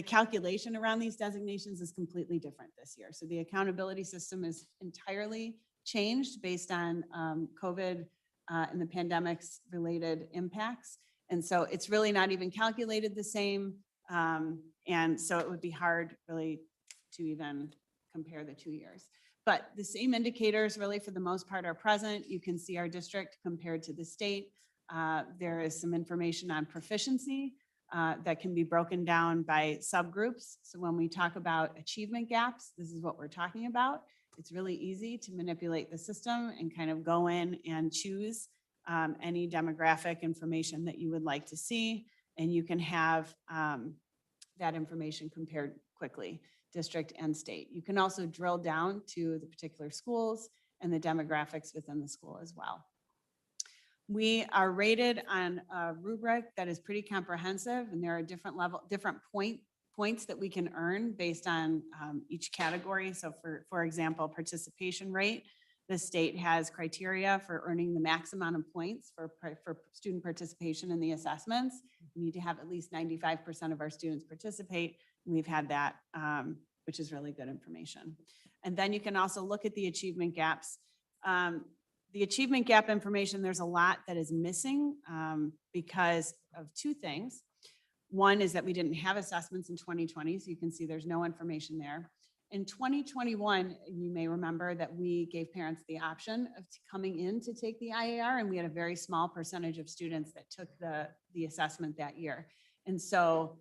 calculation around these designations is completely different this year. So the accountability system is entirely changed based on COVID and the pandemic's related impacts. And so it's really not even calculated the same. And so it would be hard really to even compare the 2 years. But the same indicators really for the most part are present. You can see our district compared to the state. There is some information on proficiency that can be broken down by subgroups. So when we talk about achievement gaps, this is what we're talking about. It's really easy to manipulate the system and kind of go in and choose any demographic information that you would like to see. And you can have that information compared quickly, district and state. You can also drill down to the particular schools and the demographics within the school as well. We are rated on a rubric that is pretty comprehensive, and there are different points that we can earn based on each category. So for example, participation rate, the state has criteria for earning the max amount of points for student participation in the assessments. We need to have at least 95% of our students participate. We've had that, which is really good information. And then you can also look at the achievement gaps. The achievement gap information, there's a lot that is missing because of 2 things. One is that we didn't have assessments in 2020, so you can see there's no information there. In 2021, you may remember that we gave parents the option of coming in to take the IAR, and we had a very small percentage of students that took the assessment that year. And so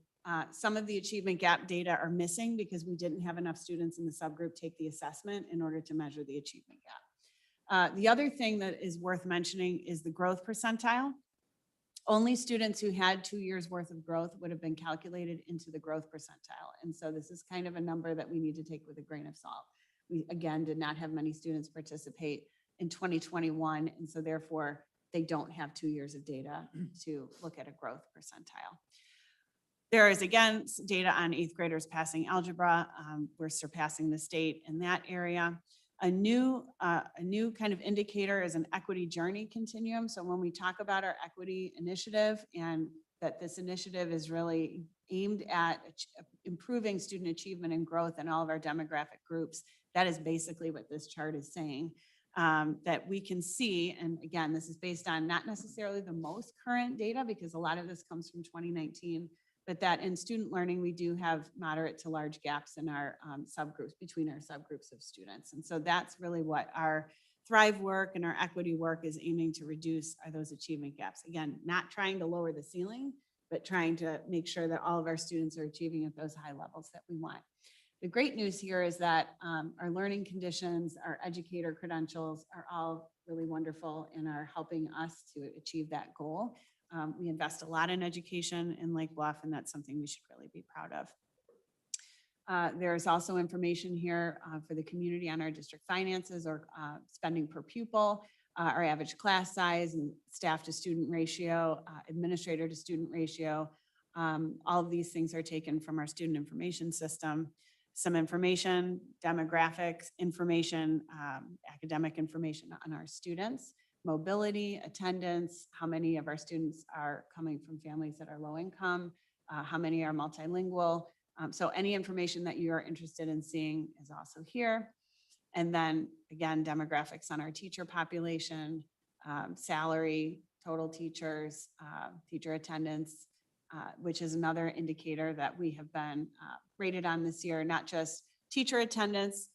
some of the achievement gap data are missing because we didn't have enough students in the subgroup take the assessment in order to measure the achievement gap. The other thing that is worth mentioning is the growth percentile. Only students who had 2 years worth of growth would have been calculated into the growth percentile. And so this is kind of a number that we need to take with a grain of salt. We, again, did not have many students participate in 2021. And so therefore, they don't have 2 years of data to look at a growth percentile. There is, again, data on 8th graders passing algebra. We're surpassing the state in that area. A new kind of indicator is an equity journey continuum. So when we talk about our equity initiative and that this initiative is really aimed at improving student achievement and growth in all of our demographic groups, that is basically what this chart is saying. That we can see, and again, this is based on not necessarily the most current data because a lot of this comes from 2019, but that in student learning, we do have moderate to large gaps in our subgroups, between our subgroups of students. And so that's really what our Thrive work and our equity work is aiming to reduce, are those achievement gaps. Again, not trying to lower the ceiling, but trying to make sure that all of our students are achieving at those high levels that we want. The great news here is that our learning conditions, our educator credentials are all really wonderful and are helping us to achieve that goal. We invest a lot in education in Lake Bluff, and that's something we should really be proud of. There's also information here for the community on our district finances or spending per pupil. our average class size and staff to student ratio, administrator to student ratio. All of these things are taken from our student information system. Some information, demographics, information, academic information on our students, mobility, attendance, how many of our students are coming from families that are low income, how many are multilingual. So any information that you are interested in seeing is also here. And then again, demographics on our teacher population, salary, total teachers, teacher attendance, which is another indicator that we have been rated on this year, not just teacher attendance,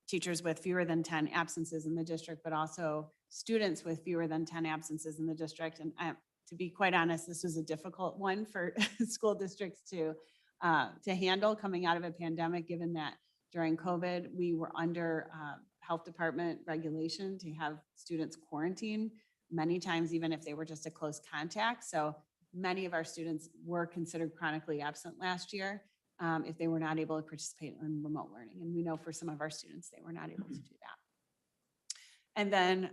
teachers with fewer than 10 absences in the district, but also students with fewer than 10 absences in the district. And to be quite honest, this was a difficult one for school districts to handle coming out of a pandemic, given that during COVID, we were under health department regulation to have students quarantine many times, even if they were just a close contact. So many of our students were considered chronically absent last year if they were not able to participate in remote learning. And we know for some of our students, they were not able to do that. And then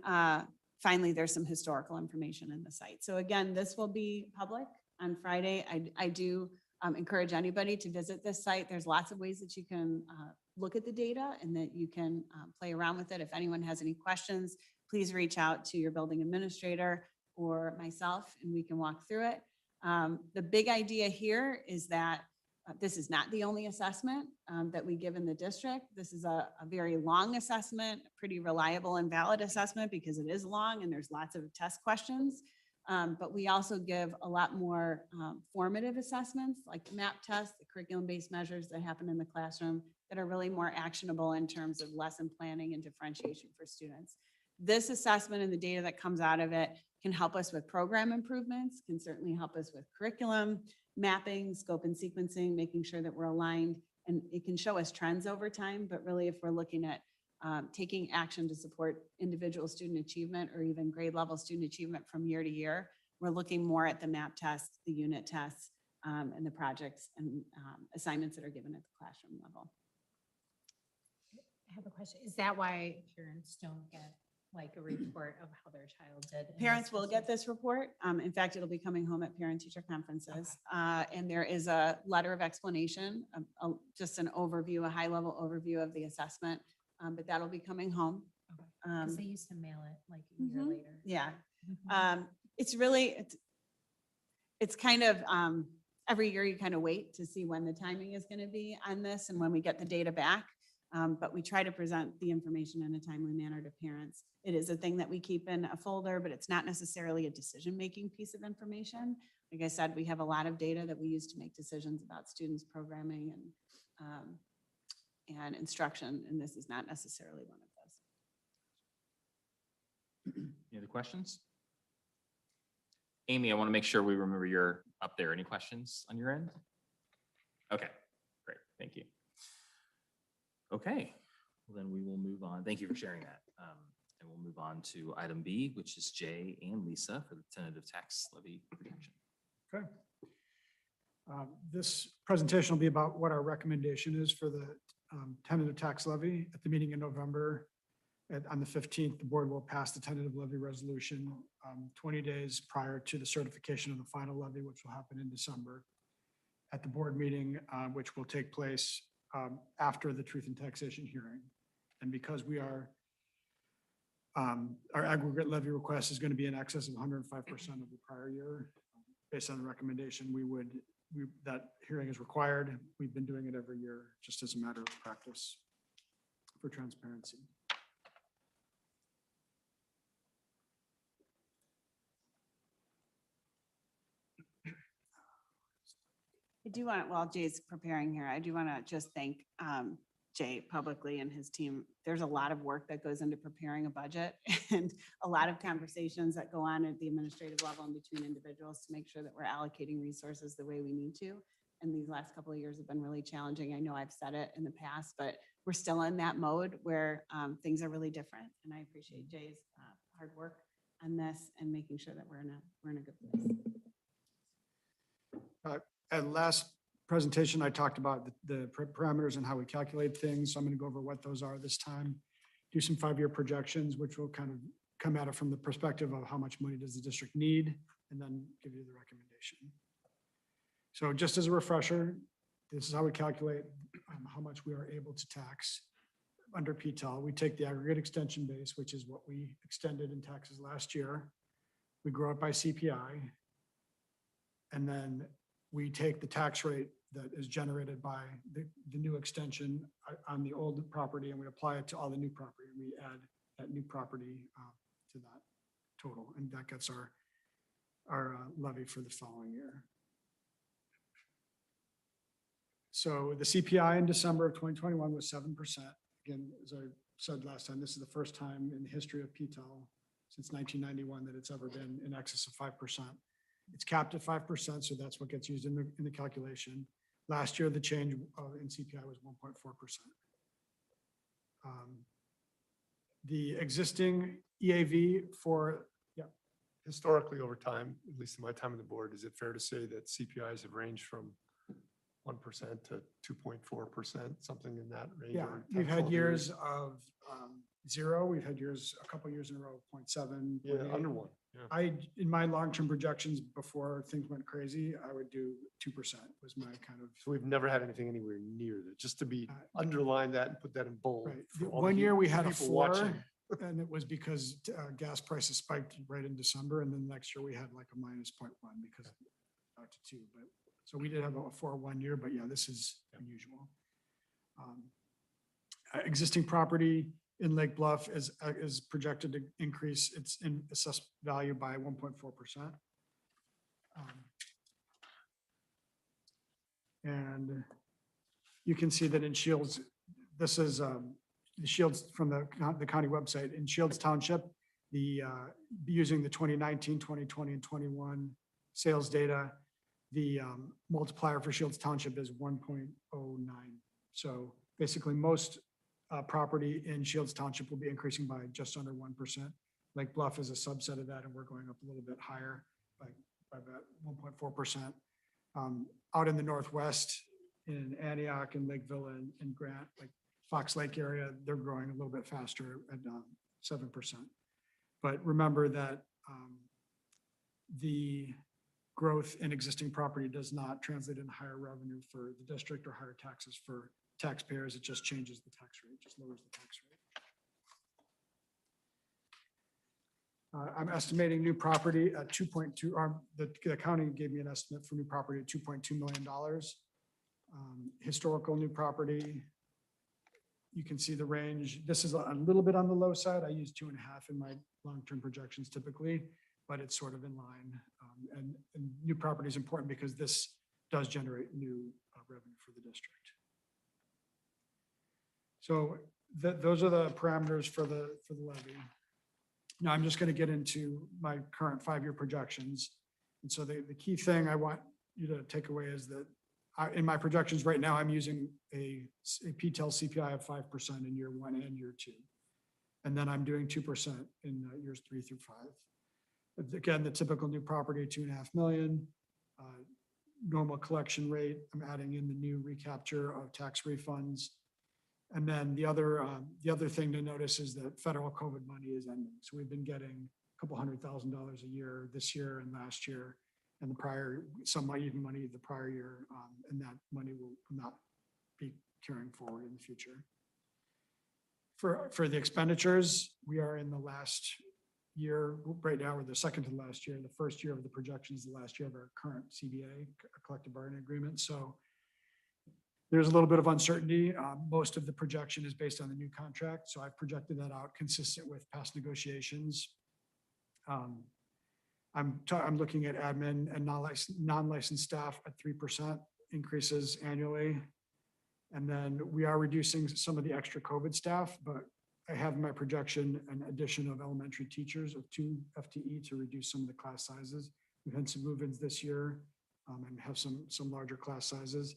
finally, there's some historical information in the site. So again, this will be public on Friday. I do encourage anybody to visit this site. There's lots of ways that you can look at the data and that you can play around with it. If anyone has any questions, please reach out to your building administrator or myself and we can walk through it. The big idea here is that this is not the only assessment that we give in the district. This is a very long assessment, a pretty reliable and valid assessment because it is long and there's lots of test questions. But we also give a lot more formative assessments like the MAP test, the curriculum-based measures that happen in the classroom that are really more actionable in terms of lesson planning and differentiation for students. This assessment and the data that comes out of it can help us with program improvements, can certainly help us with curriculum, mapping, scope and sequencing, making sure that we're aligned, and it can show us trends over time. But really, if we're looking at taking action to support individual student achievement or even grade level student achievement from year to year, we're looking more at the MAP tests, the unit tests, and the projects and assignments that are given at the classroom level. I have a question. Is that why parents don't get like a report of how their child did? Parents will get this report. In fact, it'll be coming home at parent-teacher conferences. And there is a letter of explanation, just an overview, a high-level overview of the assessment, but that'll be coming home. Because they used to mail it like a year later. Yeah. It's really, it's kind of, every year you kind of wait to see when the timing is going to be on this and when we get the data back. But we try to present the information in a timely manner to parents. It is a thing that we keep in a folder, but it's not necessarily a decision-making piece of information. Like I said, we have a lot of data that we use to make decisions about students' programming and instruction, and this is not necessarily one of those. Any other questions? Amy, I want to make sure we remember you're up there. Any questions on your end? Okay, great. Thank you. Okay, well, then we will move on. Thank you for sharing that. And we'll move on to item B, which is Jay and Lisa for the tentative tax levy projection. Okay. This presentation will be about what our recommendation is for the tentative tax levy. At the meeting in November, on the 15th, the board will pass the tentative levy resolution 20 days prior to the certification of the final levy, which will happen in December. At the board meeting, which will take place after the truth and taxation hearing. And because we are, our aggregate levy request is going to be in excess of 105% of the prior year. Based on the recommendation, that hearing is required. We've been doing it every year, just as a matter of practice for transparency. I do want, while Jay's preparing here, I do want to just thank Jay publicly and his team. There's a lot of work that goes into preparing a budget and a lot of conversations that go on at the administrative level and between individuals to make sure that we're allocating resources the way we need to. And these last couple of years have been really challenging. I know I've said it in the past, but we're still in that mode where things are really different. And I appreciate Jay's hard work on this and making sure that we're in a good place. At last presentation, I talked about the parameters and how we calculate things. So I'm going to go over what those are this time. Do some 5-year projections, which will kind of come at it from the perspective of how much money does the district need, and then give you the recommendation. So just as a refresher, this is how we calculate how much we are able to tax under PTEL. We take the aggregate extension base, which is what we extended in taxes last year. We grow it by CPI. And then we take the tax rate that is generated by the new extension on the old property, and we apply it to all the new property. We add that new property to that total, and that gets our levy for the following year. So the CPI in December of 2021 was 7%. Again, as I said last time, this is the first time in the history of PTEL since 1991 that it's ever been in excess of 5%. It's capped at 5%, so that's what gets used in the calculation. Last year, the change in CPI was 1.4%. The existing EAV for, Historically, over time, at least in my time on the board, is it fair to say that CPIs have ranged from 1% to 2.4%, something in that range? yeah, over we've 10, had 12 years of 0. We've had years, a couple years in a row, of 0.7. Yeah, 0.8. under 1. Yeah. In my long-term projections before things went crazy, I would do 2% was my kind of. So we've never had anything anywhere near that, just to be, underline that and put that in bold. Right. for all the One year we had a people 4, watching. and it was because gas prices spiked right in December, and then next year we had like a -0.1 because out to 2. But so we did have a 4 1 year, but yeah, this is unusual. Existing property in Lake Bluff is projected to increase its assessed value by 1.4%. And you can see that in Shields, this is the Shields from the county website. In Shields Township, using the 2019, 2020, and 21 sales data, the multiplier for Shields Township is 1.09. So basically, most property in Shields Township will be increasing by just under 1%. Lake Bluff is a subset of that, and we're going up a little bit higher by about 1.4%. Out in the Northwest, in Antioch and Lakeville and Grant, like Fox Lake area, they're growing a little bit faster at 7%. But remember that the growth in existing property does not translate into higher revenue for the district or higher taxes for taxpayers. It just changes the tax rate, just lowers the tax rate. I'm estimating new property at 2.2, the county gave me an estimate for new property at $2.2 million. Historical new property, you can see the range. This is a little bit on the low side. I use 2.5 in my long-term projections typically, but it's sort of in line. And new property is important because this does generate new revenue for the district. So those are the parameters for the levy. Now I'm just going to get into my current 5-year projections. And so the key thing I want you to take away is that in my projections right now, I'm using a PTEL CPI of 5% in year 1 and year 2. And then I'm doing 2% in years 3 through 5. But again, the typical new property, 2.5 million. Normal collection rate, I'm adding in the new recapture of tax refunds. And then the other thing to notice is that federal COVID money is ending. So we've been getting a couple $100,000 a year this year and last year, and the prior, some even money the prior year, and that money will not be carrying forward in the future. For the expenditures, we are in the last year, right now we're the second to last year. The first year of the projections, the last year of our current CBA, collective bargaining agreement. So there's a little bit of uncertainty. Most of the projection is based on the new contract. So I've projected that out consistent with past negotiations. I'm looking at admin and non-licensed staff at 3% increases annually. And then we are reducing some of the extra COVID staff, but I have in my projection an addition of elementary teachers of 2 FTE to reduce some of the class sizes. We've had some move-ins this year and have some larger class sizes.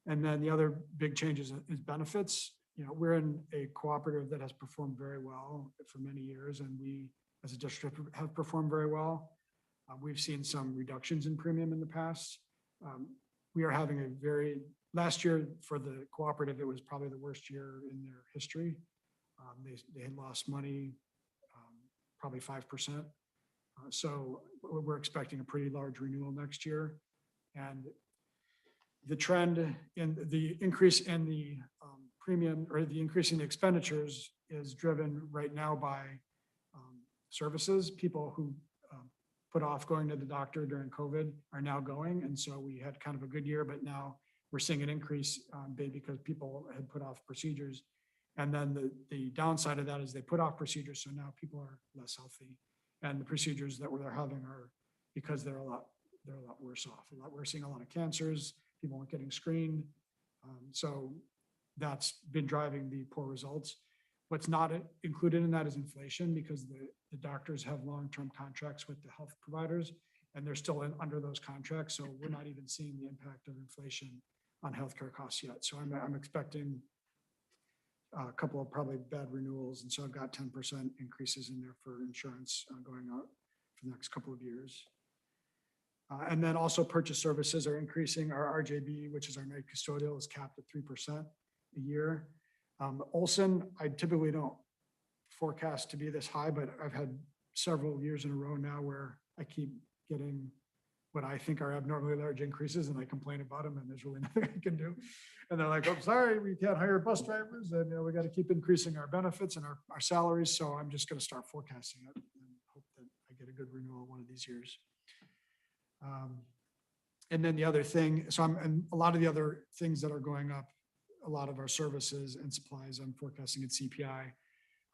And then the other big change is benefits. You know, we're in a cooperative that has performed very well for many years, and we, as a district, have performed very well. We've seen some reductions in premium in the past. We are having last year for the cooperative, it was probably the worst year in their history. They had lost money probably 5%. So we're expecting a pretty large renewal next year. And the trend in the increase in the premium, or the increase in the expenditures, is driven right now by services. People who put off going to the doctor during COVID are now going. And so we had kind of a good year, but now we're seeing an increase because people had put off procedures. And then the downside of that is they put off procedures, so now people are less healthy. And the procedures that they're having are because they're a lot worse off. We're seeing a lot of cancers, people aren't getting screened. So that's been driving the poor results. What's not included in that is inflation, because the doctors have long-term contracts with the health providers, and they're still under those contracts. So we're not even seeing the impact of inflation on healthcare costs yet. So I'm expecting a couple of probably bad renewals. And so I've got 10% increases in there for insurance going out for the next couple of years. And then also purchase services are increasing. Our RJB, which is our night custodial, is capped at 3% a year. Olson, I typically don't forecast to be this high, but I've had several years in a row now where I keep getting what I think are abnormally large increases, and I complain about them, and there's really nothing I can do. And they're like, "I'm sorry, we can't hire bus drivers, and we got to keep increasing our benefits and our salaries." So I'm just going to start forecasting it and hope that I get a good renewal one of these years. And then the other thing, and a lot of the other things that are going up, a lot of our services and supplies, I'm forecasting at CPI.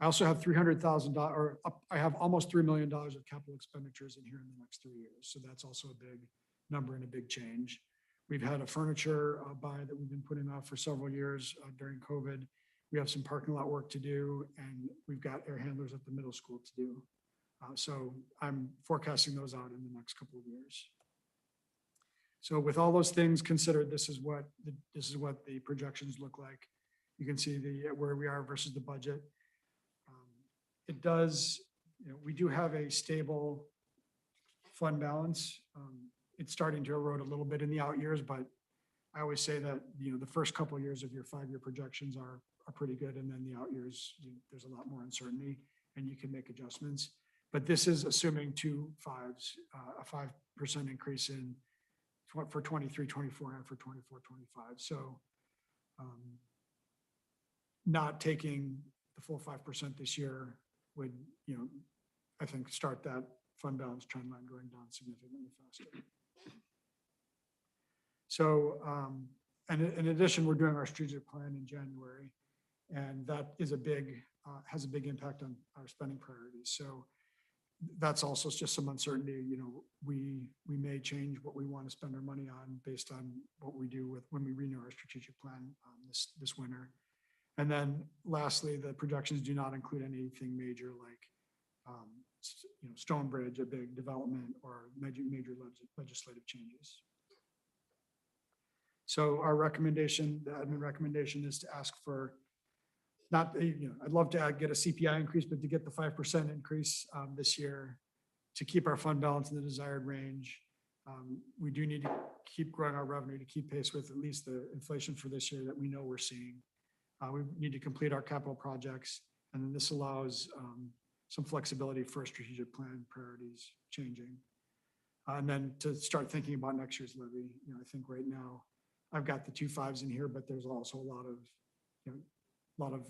I also have $300,000, I have almost $3 million of capital expenditures in here in the next 3 years. So that's also a big number and a big change. We've had a furniture buy that we've been putting off for several years during COVID. We have some parking lot work to do, and we've got air handlers at the middle school to do. So I'm forecasting those out in the next couple of years. So with all those things considered, this is what the projections look like. You can see where we are versus the budget. It does, we do have a stable fund balance. It's starting to erode a little bit in the out years, but I always say that, the first couple of years of your 5-year projections are pretty good. And then the out years, there's a lot more uncertainty and you can make adjustments. But this is assuming 2 5s, a 5% increase for 23, 24 and for 24, 25. So not taking the full 5% this year would, I think start that fund balance trend line going down significantly faster. So, and in addition, we're doing our strategic plan in January, and that is has a big impact on our spending priorities. So that's also just some uncertainty. We may change what we want to spend our money on based on what we do when we renew our strategic plan this winter. And then lastly, the projections do not include anything major like Stonebridge, a big development, or major legislative changes. So our recommendation, the admin recommendation, is to ask for I'd love to get a CPI increase, but to get the 5% increase this year to keep our fund balance in the desired range. We do need to keep growing our revenue to keep pace with at least the inflation for this year that we know we're seeing. We need to complete our capital projects, and then this allows some flexibility for strategic plan priorities changing. And then to start thinking about next year's levy. I think right now I've got the 2 5s in here, but there's also a lot of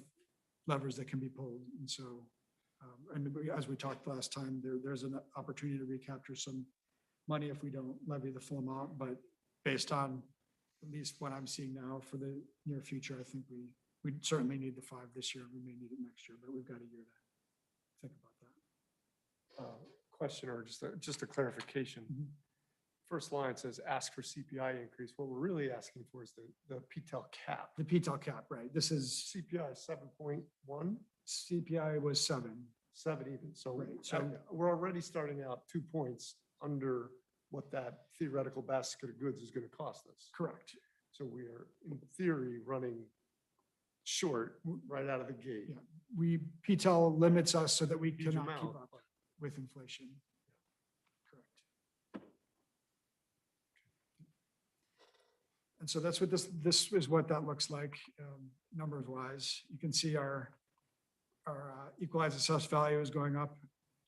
levers that can be pulled. And so, and as we talked last time, there's an opportunity to recapture some money if we don't levy the full amount, but based on at least what I'm seeing now for the near future, I think we certainly need the 5 this year. We may need it next year, but we've got a year to think about that. Question or just a clarification. First line says ask for CPI increase. What we're really asking for is the PTEL cap. The PTEL cap, right? This is CPI 7.1. CPI was 7. 7 even. So, Right, so- we're already starting out 2 points under what that theoretical basket of goods is going to cost us. Correct. So we are in theory running short right out of the gate. Yeah. PTEL limits us so that we Huge cannot keep amount. up with inflation. Correct. And so that's what this is what that looks like, numbers wise. You can see our equalized assessed value is going up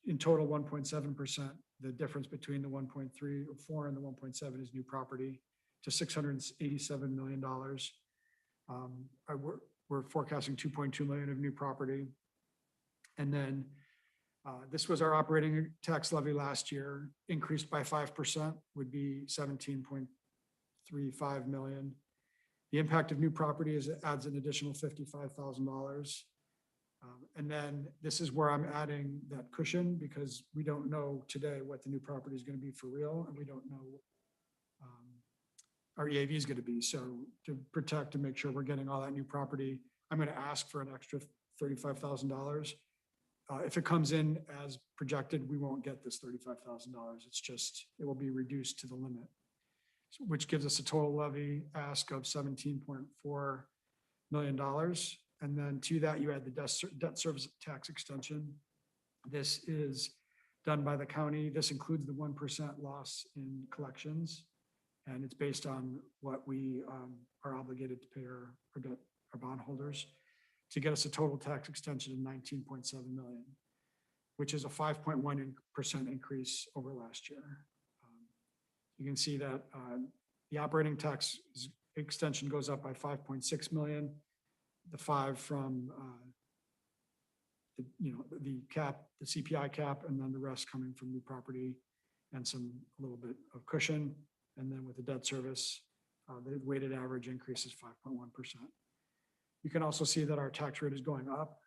in total 1.7%. The difference between the 1.34 and the 1.7 is new property to $687 million. We're forecasting 2.2 million of new property. And then this was our operating tax levy last year, increased by 5%, would be 17.35 million. The impact of new property is it adds an additional $55,000. And then this is where I'm adding that cushion because we don't know today what the new property is going to be for real, and we don't know our EAV is going to be. So to protect and make sure we're getting all that new property, I'm going to ask for an extra $35,000. If it comes in as projected, we won't get this $35,000. It's just, it will be reduced to the limit, which gives us a total levy ask of $17.4 million. And then to that, you add the debt service tax extension. This is done by the county. This includes the 1% loss in collections. And it's based on what we are obligated to pay our bondholders to get us a total tax extension of 19.7 million, which is a 5.1% increase over last year. You can see that the operating tax extension goes up by 5.6 million. The 5 from the cap, the CPI cap, and then the rest coming from new property and a little bit of cushion. And then with the debt service, the weighted average increase is 5.1%. You can also see that our tax rate is going up,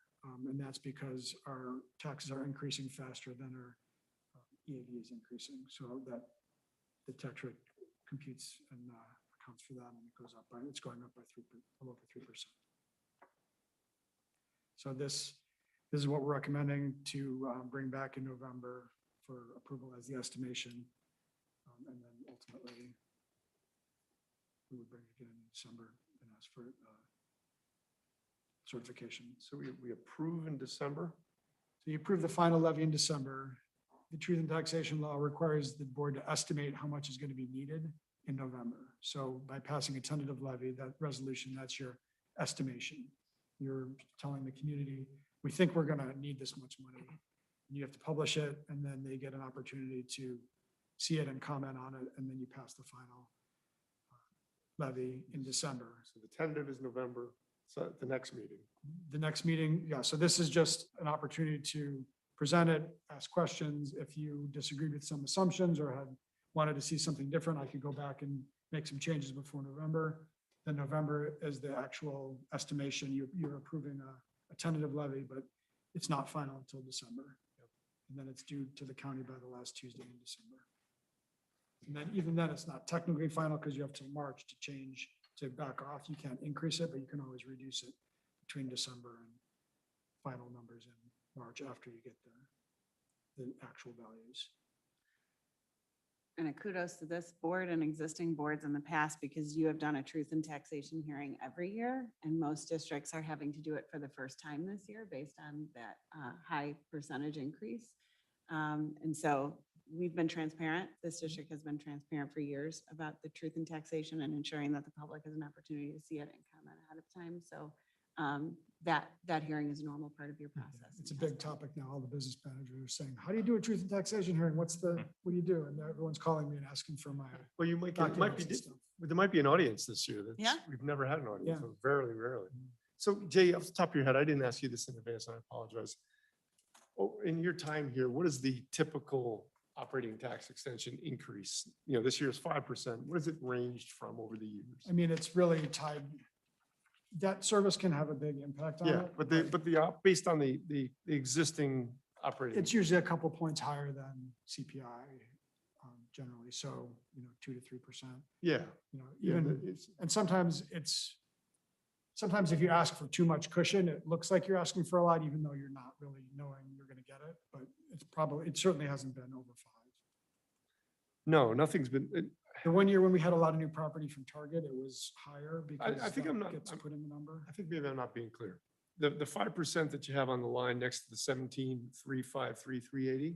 and that's because our taxes are increasing faster than our EAV is increasing. So that the tax rate computes and accounts for that, and it's going up by a little over 3%. So this is what we're recommending to bring back in November for approval as the estimation. And then ultimately, we would bring it again in December and ask for certification. So we approve in December? So you approve the final levy in December. The truth in taxation law requires the board to estimate how much is going to be needed in November. So by passing a tentative levy, that resolution, that's your estimation. You're telling the community, we think we're going to need this much money. You have to publish it, and then they get an opportunity to see it and comment on it, and then you pass the final levy in December. So the tentative is November, so the next meeting. The next meeting, yeah, so this is just an opportunity to present it, ask questions. If you disagreed with some assumptions or had wanted to see something different, I could go back and make some changes before November. Then November is the actual estimation. You're approving a tentative levy, but it's not final until December. And then it's due to the county by the last Tuesday in December. And then even then, it's not technically final because you have till March to change, to back off. You can't increase it, but you can always reduce it between December and final numbers in March after you get the actual values. And a kudos to this board and existing boards in the past, because you have done a truth and taxation hearing every year, and most districts are having to do it for the first time this year based on that high percentage increase. And so we've been transparent. This district has been transparent for years about the truth in taxation and ensuring that the public has an opportunity to see it and comment ahead of time. So that hearing is a normal part of your process. It's a big topic now. All the business managers are saying, how do you do a truth and taxation hearing? What do you do? And everyone's calling me and asking for my. Well, you might documents be, and stuff. there might be an audience this year. We've never had an audience, so very rarely. So Jay, off the top of your head, I didn't ask you this in advance, and I apologize. Oh, in your time here, what is the typical operating tax extension increase? This year's 5%. What has it ranged from over the years? I mean, it's really tied. Debt service can have a big impact on it. But based on the existing operating. It's usually a couple points higher than CPI generally. So, 2 to 3%. Yeah. And sometimes if you ask for too much cushion, it looks like you're asking for a lot, even though you're not really knowing you're going to get it. But it certainly hasn't been over 5. No, nothing's been. The one year when we had a lot of new property from Target, it was higher because I think gets put in the number. I think maybe I'm not being clear. The 5% that you have on the line next to the 17,353,380.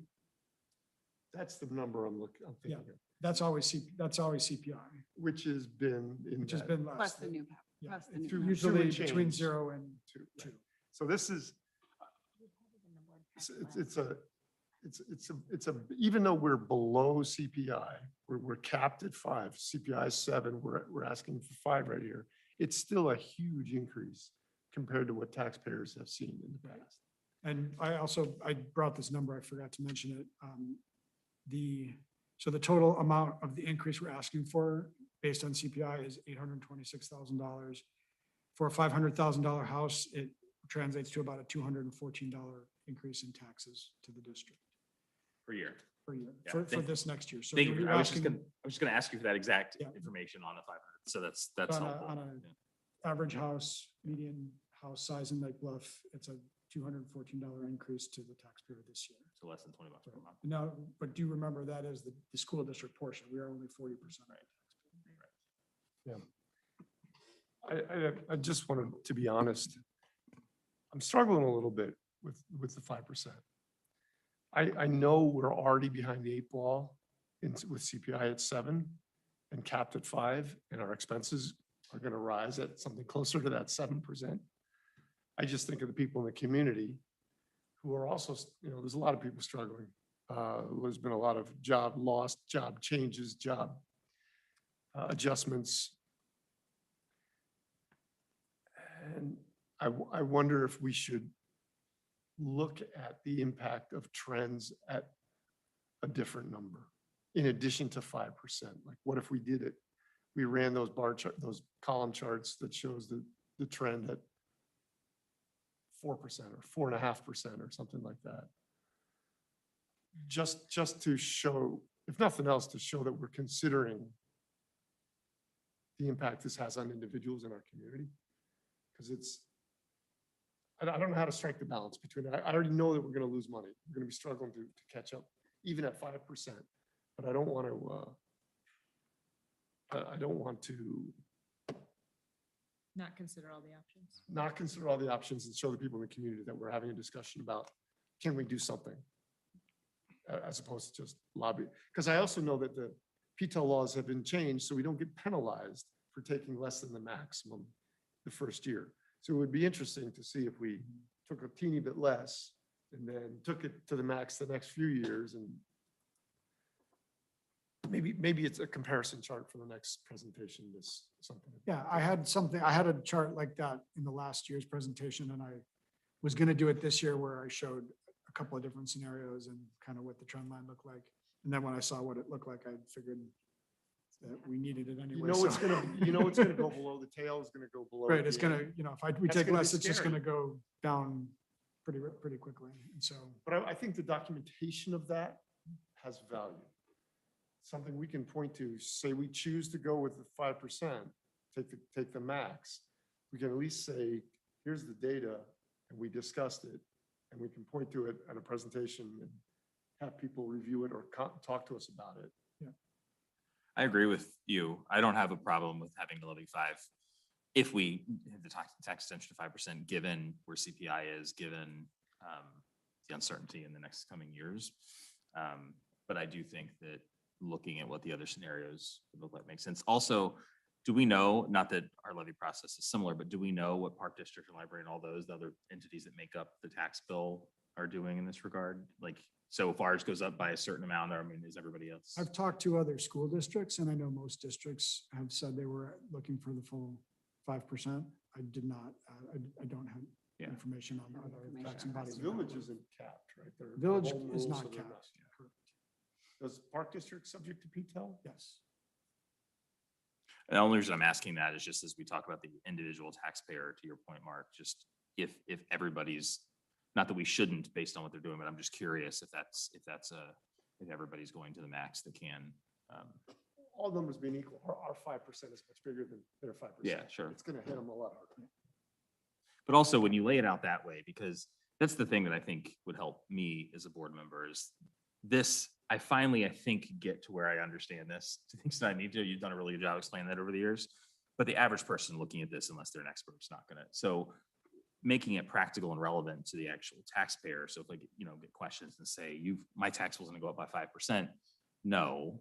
That's the number I'm thinking of. That's always CPI. Which has been less. Plus the new. Plus the new. Usually between 0 and 2. So this is, it's a even though we're below CPI, we're capped at 5, CPI is 7, we're asking for 5 right here. It's still a huge increase compared to what taxpayers have seen in the past. And I brought this number, I forgot to mention it. So the total amount of the increase we're asking for based on CPI is $826,000. For a $500,000 house, it translates to about a $214 increase in taxes to the district Per year. per year, Yeah, for thank- this next year. So Thank you. you're I was just asking- gonna ask you for that exact Yeah. information on the 500. So that's On a- helpful. on a average house, median house size in Lake Bluff, it's a $214 increase to the taxpayer this year. So less than $20 per month. Now, but do remember that is the school district portion. We are only 40%. Yeah. I just wanted to be honest. I'm struggling a little bit with the 5%. I know we're already behind the 8 ball with CPI at 7 and capped at 5, and our expenses are going to rise at something closer to that 7%. I just think of the people in the community who are also, there's a lot of people struggling. There's been a lot of job loss, job changes, job adjustments. And I wonder if we should look at the impact of trends at a different number in addition to 5%. Like, what if we did it? We ran those bar chart, those column charts that shows the trend at 4% or 4.5% or something like that. Just to show, if nothing else, to show that we're considering the impact this has on individuals in our community. Because I don't know how to strike the balance between it. I already know that we're going to lose money. We're going to be struggling to catch up, even at 5%. But I don't want to Not consider all the options. not consider all the options and show the people in the community that we're having a discussion about, can we do something? As opposed to just lobby. Because I also know that the PTEL laws have been changed, so we don't get penalized for taking less than the maximum the first year. So it would be interesting to see if we took a teeny bit less and then took it to the max the next few years, and maybe it's a comparison chart for the next presentation, something. Yeah, I had a chart like that in the last year's presentation, and I was going to do it this year where I showed a couple of different scenarios and kind of what the trend line looked like. And then when I saw what it looked like, I figured that we needed it anyway. It's gonna go below, the tail is gonna go below. Right, at it's the gonna, end. if we That's take gonna be less, it's just scary. gonna go down pretty quickly. And so, But I think the documentation of that has value. Something we can point to, say we choose to go with the 5%, take the max. We can at least say, here's the data, and we discussed it, and we can point to it at a presentation and have people review it or talk to us about it. I agree with you. I don't have a problem with having the levy 5 if we have the tax extension to 5%, given where CPI is, given the uncertainty in the next coming years. But I do think that looking at what the other scenarios would look like makes sense. Also, do we know, not that our levy process is similar, but do we know what Park District and Library and all those the other entities that make up the tax bill are doing in this regard? Like, so if ours goes up by a certain amount, I mean, is everybody else? I've talked to other school districts, and I know most districts have said they were looking for the full 5%. I did not, I don't have information on other taxing bodies. Village isn't capped, right? They're Village home is rule, not so they're capped. Correct. Does Park District subject to PTEL? Yes. The only reason I'm asking that is just as we talk about the individual taxpayer, to your point, Mark, just if everybody's, not that we shouldn't based on what they're doing, but I'm just curious if everybody's going to the max that can. All numbers being equal, our 5% is much bigger than their 5%. Yeah, sure. It's gonna hit them a lot harder. But also when you lay it out that way, because that's the thing that I think would help me as a board member is this, I think, get to where I understand this to the extent I need to. You've done a really good job explaining that over the years. But the average person looking at this, unless they're an expert, is not gonna. So making it practical and relevant to the actual taxpayer. So if I get questions and say, my tax was gonna go up by 5%. No,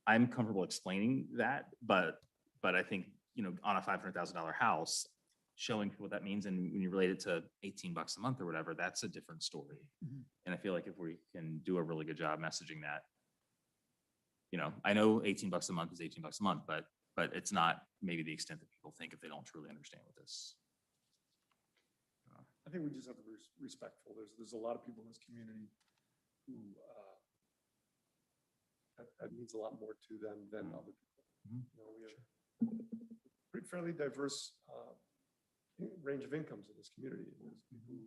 I'm comfortable explaining that, but I think, on a $500,000 house, showing people what that means. And when you relate it to $18 a month or whatever, that's a different story. And I feel like if we can do a really good job messaging that, you know, I know $18 a month is $18 a month, but it's not maybe the extent that people think if they don't truly understand what this. I think we just have to be respectful. There's a lot of people in this community who, that means a lot more to them than other people. You know, we have pretty fairly diverse range of incomes in this community. There's people who,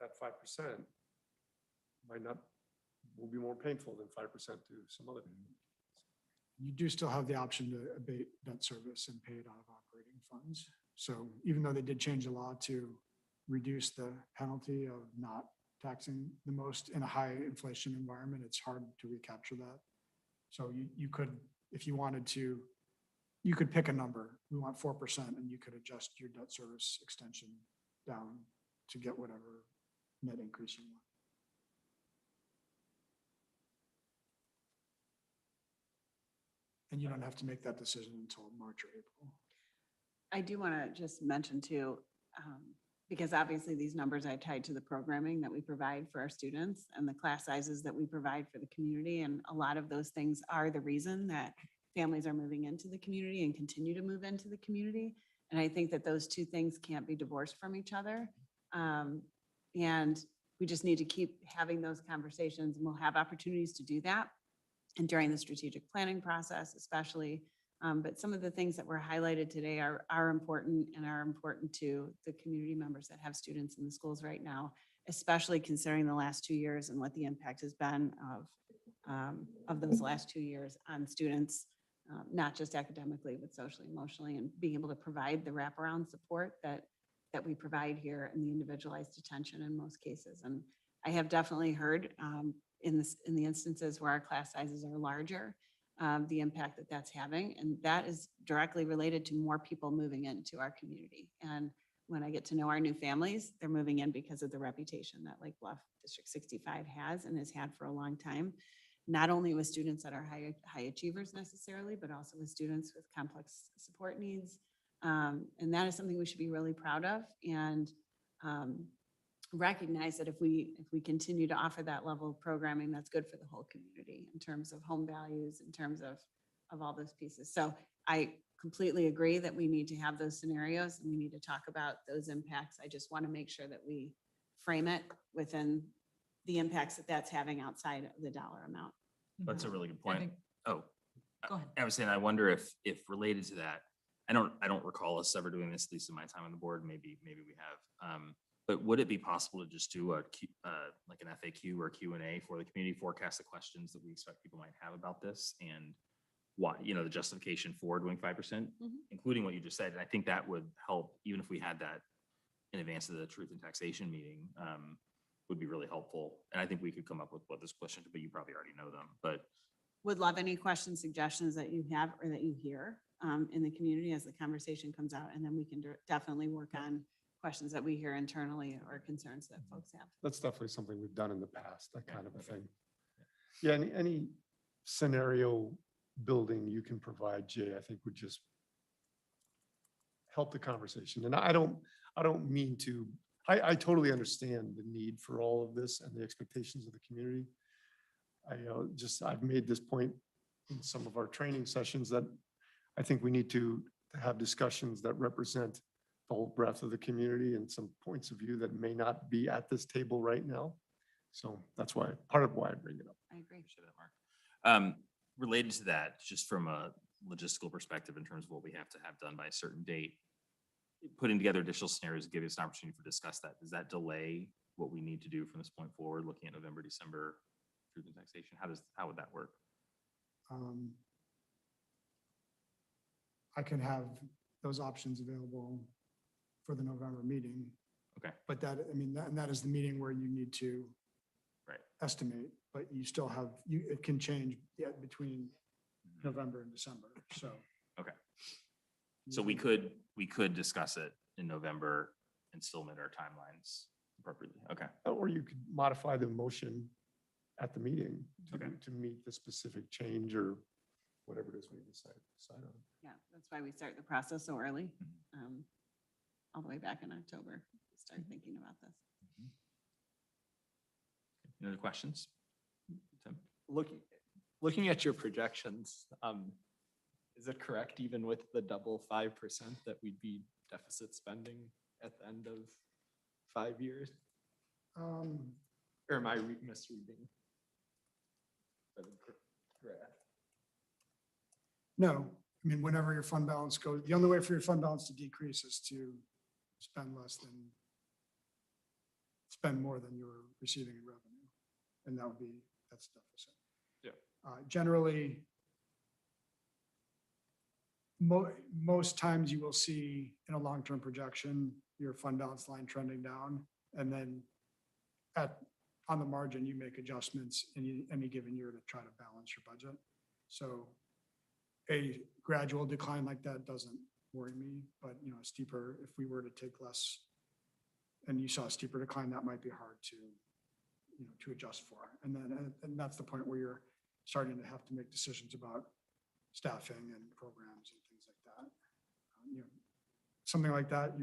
that 5% might not, will be more painful than 5% to some other people. You do still have the option to abate debt service and pay it out of operating funds. So even though they did change the law to reduce the penalty of not taxing the most in a high inflation environment, it's hard to recapture that. So you could, if you wanted to, you could pick a number. We want 4%, and you could adjust your debt service extension down to get whatever net increase you want. And you don't have to make that decision until March or April. I do want to just mention too, because obviously these numbers are tied to the programming that we provide for our students and the class sizes that we provide for the community. And a lot of those things are the reason that families are moving into the community and continue to move into the community. And I think that those two things can't be divorced from each other. And we just need to keep having those conversations, and we'll have opportunities to do that. And during the strategic planning process, especially. But some of the things that were highlighted today are important and are important to the community members that have students in the schools right now, especially considering the last 2 years and what the impact has been of those last 2 years on students, not just academically, but socially, emotionally, and being able to provide the wraparound support that we provide here and the individualized attention in most cases. And I have definitely heard in the instances where our class sizes are larger, the impact that that's having. And that is directly related to more people moving into our community. And when I get to know our new families, they're moving in because of the reputation that Lake Bluff District 65 has and has had for a long time, not only with students that are high achievers necessarily, but also with students with complex support needs. And that is something we should be really proud of, and recognize that if we continue to offer that level of programming, that's good for the whole community in terms of home values, in terms of all those pieces. So I completely agree that we need to have those scenarios and we need to talk about those impacts. I just want to make sure that we frame it within the impacts that that's having outside of the dollar amount. That's a really good point. Go ahead. I was saying, I wonder if related to that, I don't recall us ever doing this, at least in my time on the board. Maybe we have. But would it be possible to just do like an FAQ or Q&A for the community, forecast the questions that we expect people might have about this, and why, the justification for doing 5%, including what you just said. And I think that would help, even if we had that in advance of the Truth and Taxation meeting, would be really helpful. And I think we could come up with what this question, but you probably already know them, but. Would love any questions, suggestions that you have or that you hear in the community as the conversation comes out. And then we can definitely work on questions that we hear internally or concerns that folks have. That's definitely something we've done in the past, that kind of a thing. Yeah, any scenario building you can provide, Jay, I think would just help the conversation. And I don't mean to, I totally understand the need for all of this and the expectations of the community. I've made this point in some of our training sessions that I think we need to have discussions that represent the whole breadth of the community and some points of view that may not be at this table right now. So that's part of why I bring it up. I agree. Appreciate that, Mark. Related to that, just from a logistical perspective, in terms of what we have to have done by a certain date, putting together additional scenarios to give us an opportunity to discuss that. Does that delay what we need to do from this point forward, looking at November, December, Truth and Taxation? How would that work? I can have those options available for the November meeting. Okay. But that is the meeting where you need to estimate, but you still have, it can change between November and December, so. Okay. So we could discuss it in November and still meet our timelines appropriately. Okay. Or you could modify the motion at the meeting to meet the specific change or whatever it is we decide on. Yeah, that's why we start the process so early, all the way back in October, start thinking about this. Any other questions? Tim? Looking at your projections, is it correct even with the double 5% that we'd be deficit spending at the end of 5 years? Or am I misreading? No, I mean, whenever your fund balance goes, the only way for your fund balance to decrease is to spend more than you're receiving in revenue. And that's deficit. Yeah. Generally, most times you will see in a long-term projection, your fund balance line trending down, and then on the margin, you make adjustments in any given year to try to balance your budget. So a gradual decline like that doesn't worry me, but steeper, if we were to take less and you saw a steeper decline, that might be hard to adjust for. And that's the point where you're starting to have to make decisions about staffing and programs and things like that. Something like that,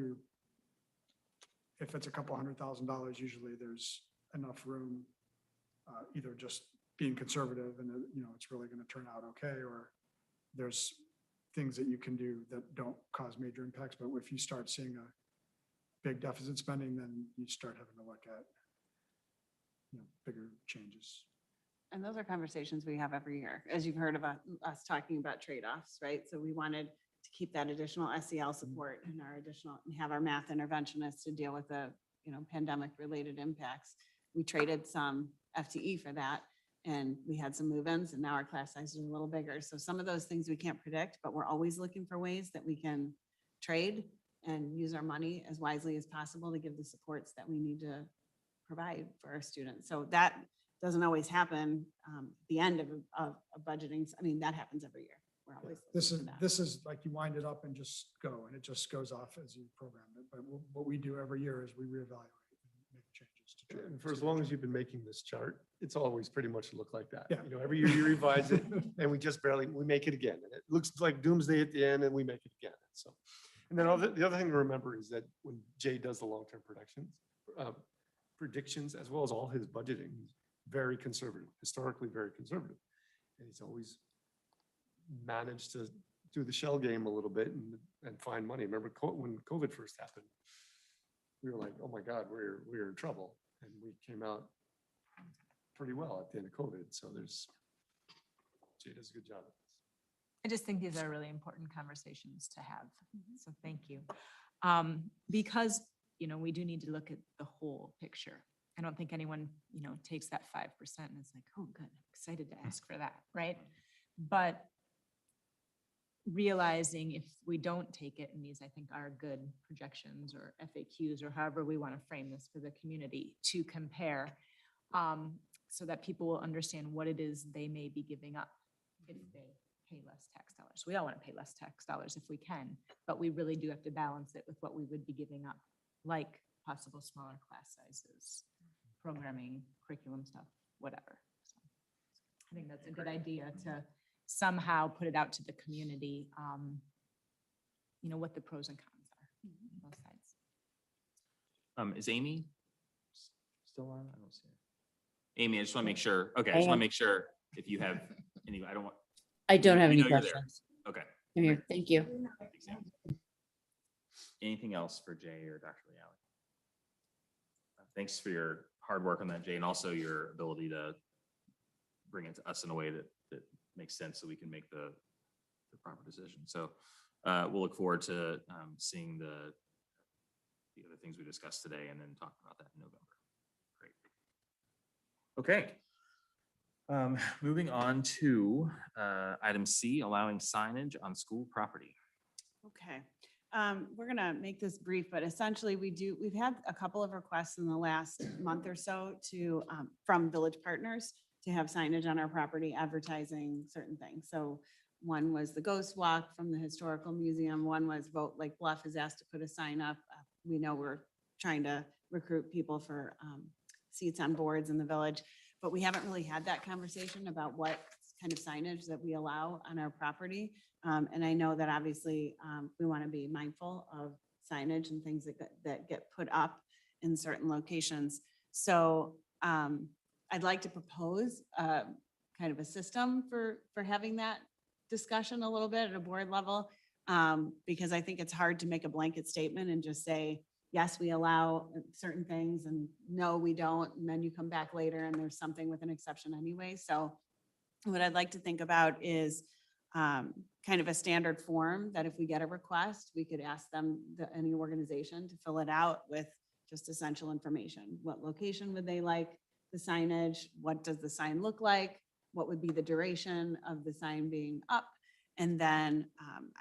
if it's a couple $100,000, usually there's enough room, either just being conservative and it's really going to turn out okay, or there's things that you can do that don't cause major impacts. But if you start seeing a big deficit spending, then you start having to look at bigger changes. And those are conversations we have every year, as you've heard about us talking about trade-offs, right? So we wanted to keep that additional SEL support and have our math interventionists to deal with the, pandemic-related impacts. We traded some FTE for that, and we had some move-ins, and now our class size is a little bigger. So some of those things we can't predict, but we're always looking for ways that we can trade and use our money as wisely as possible to give the supports that we need to provide for our students. So that doesn't always happen at the end of budgeting. I mean, that happens every year. We're always This is like you wind it up and just go, and it just goes off as you program it. But what we do every year is we reevaluate and make changes to try. And for as long as you've been making this chart, it's always pretty much looked like that. Yeah. Every year you revise it and we make it again. And it looks like doomsday at the end and we make it again. So, and then the other thing to remember is that when Jay does the long-term predictions, as well as all his budgeting, he's very conservative, historically very conservative. And he's always managed to do the shell game a little bit and find money. Remember when COVID first happened, we were like, oh my God, we're in trouble. And we came out pretty well at the end of COVID. So Jay does a good job. I just think these are really important conversations to have. So thank you. Because, we do need to look at the whole picture. I don't think anyone, takes that 5% and is like, oh, good, I'm excited to ask for that, right? But realizing if we don't take it, and these I think are good projections or FAQs or however we want to frame this for the community to compare, so that people will understand what it is they may be giving up if they pay less tax dollars. We all want to pay less tax dollars if we can, but we really do have to balance it with what we would be giving up, like possible smaller class sizes, programming, curriculum stuff, whatever. So I think that's a good idea to somehow put it out to the community, what the pros and cons are on both sides. Is Amy still on? I don't see her. Amy, I just want to make sure. Okay, I just want to make sure if you have any, I don't have you any know you're there. questions. Okay. I'm here. Thank you. Thanks, Amy. Anything else for Jay or Dr. Lealy? Thanks for your hard work on that, Jay, and also your ability to bring it to us in a way that makes sense so we can make the proper decision. So we'll look forward to seeing the other things we discussed today and then talk about that in November. Great. Okay. Moving on to item C, allowing signage on school property. Okay. We're gonna make this brief, but essentially we've had a couple of requests in the last month or so from village partners to have signage on our property advertising certain things. So one was the Ghost Walk from the Historical Museum. One was Vote Lake Bluff has asked to put a sign up. We know we're trying to recruit people for seats on boards in the village, but we haven't really had that conversation about what kind of signage that we allow on our property. And I know that obviously we want to be mindful of signage and things that get put up in certain locations. So I'd like to propose kind of a system for having that discussion a little bit at a board level. Because I think it's hard to make a blanket statement and just say, yes, we allow certain things and no, we don't. And then you come back later and there's something with an exception anyway. So what I'd like to think about is kind of a standard form that if we get a request, we could ask them, any organization, to fill it out with just essential information. What location would they like the signage? What does the sign look like? What would be the duration of the sign being up? And then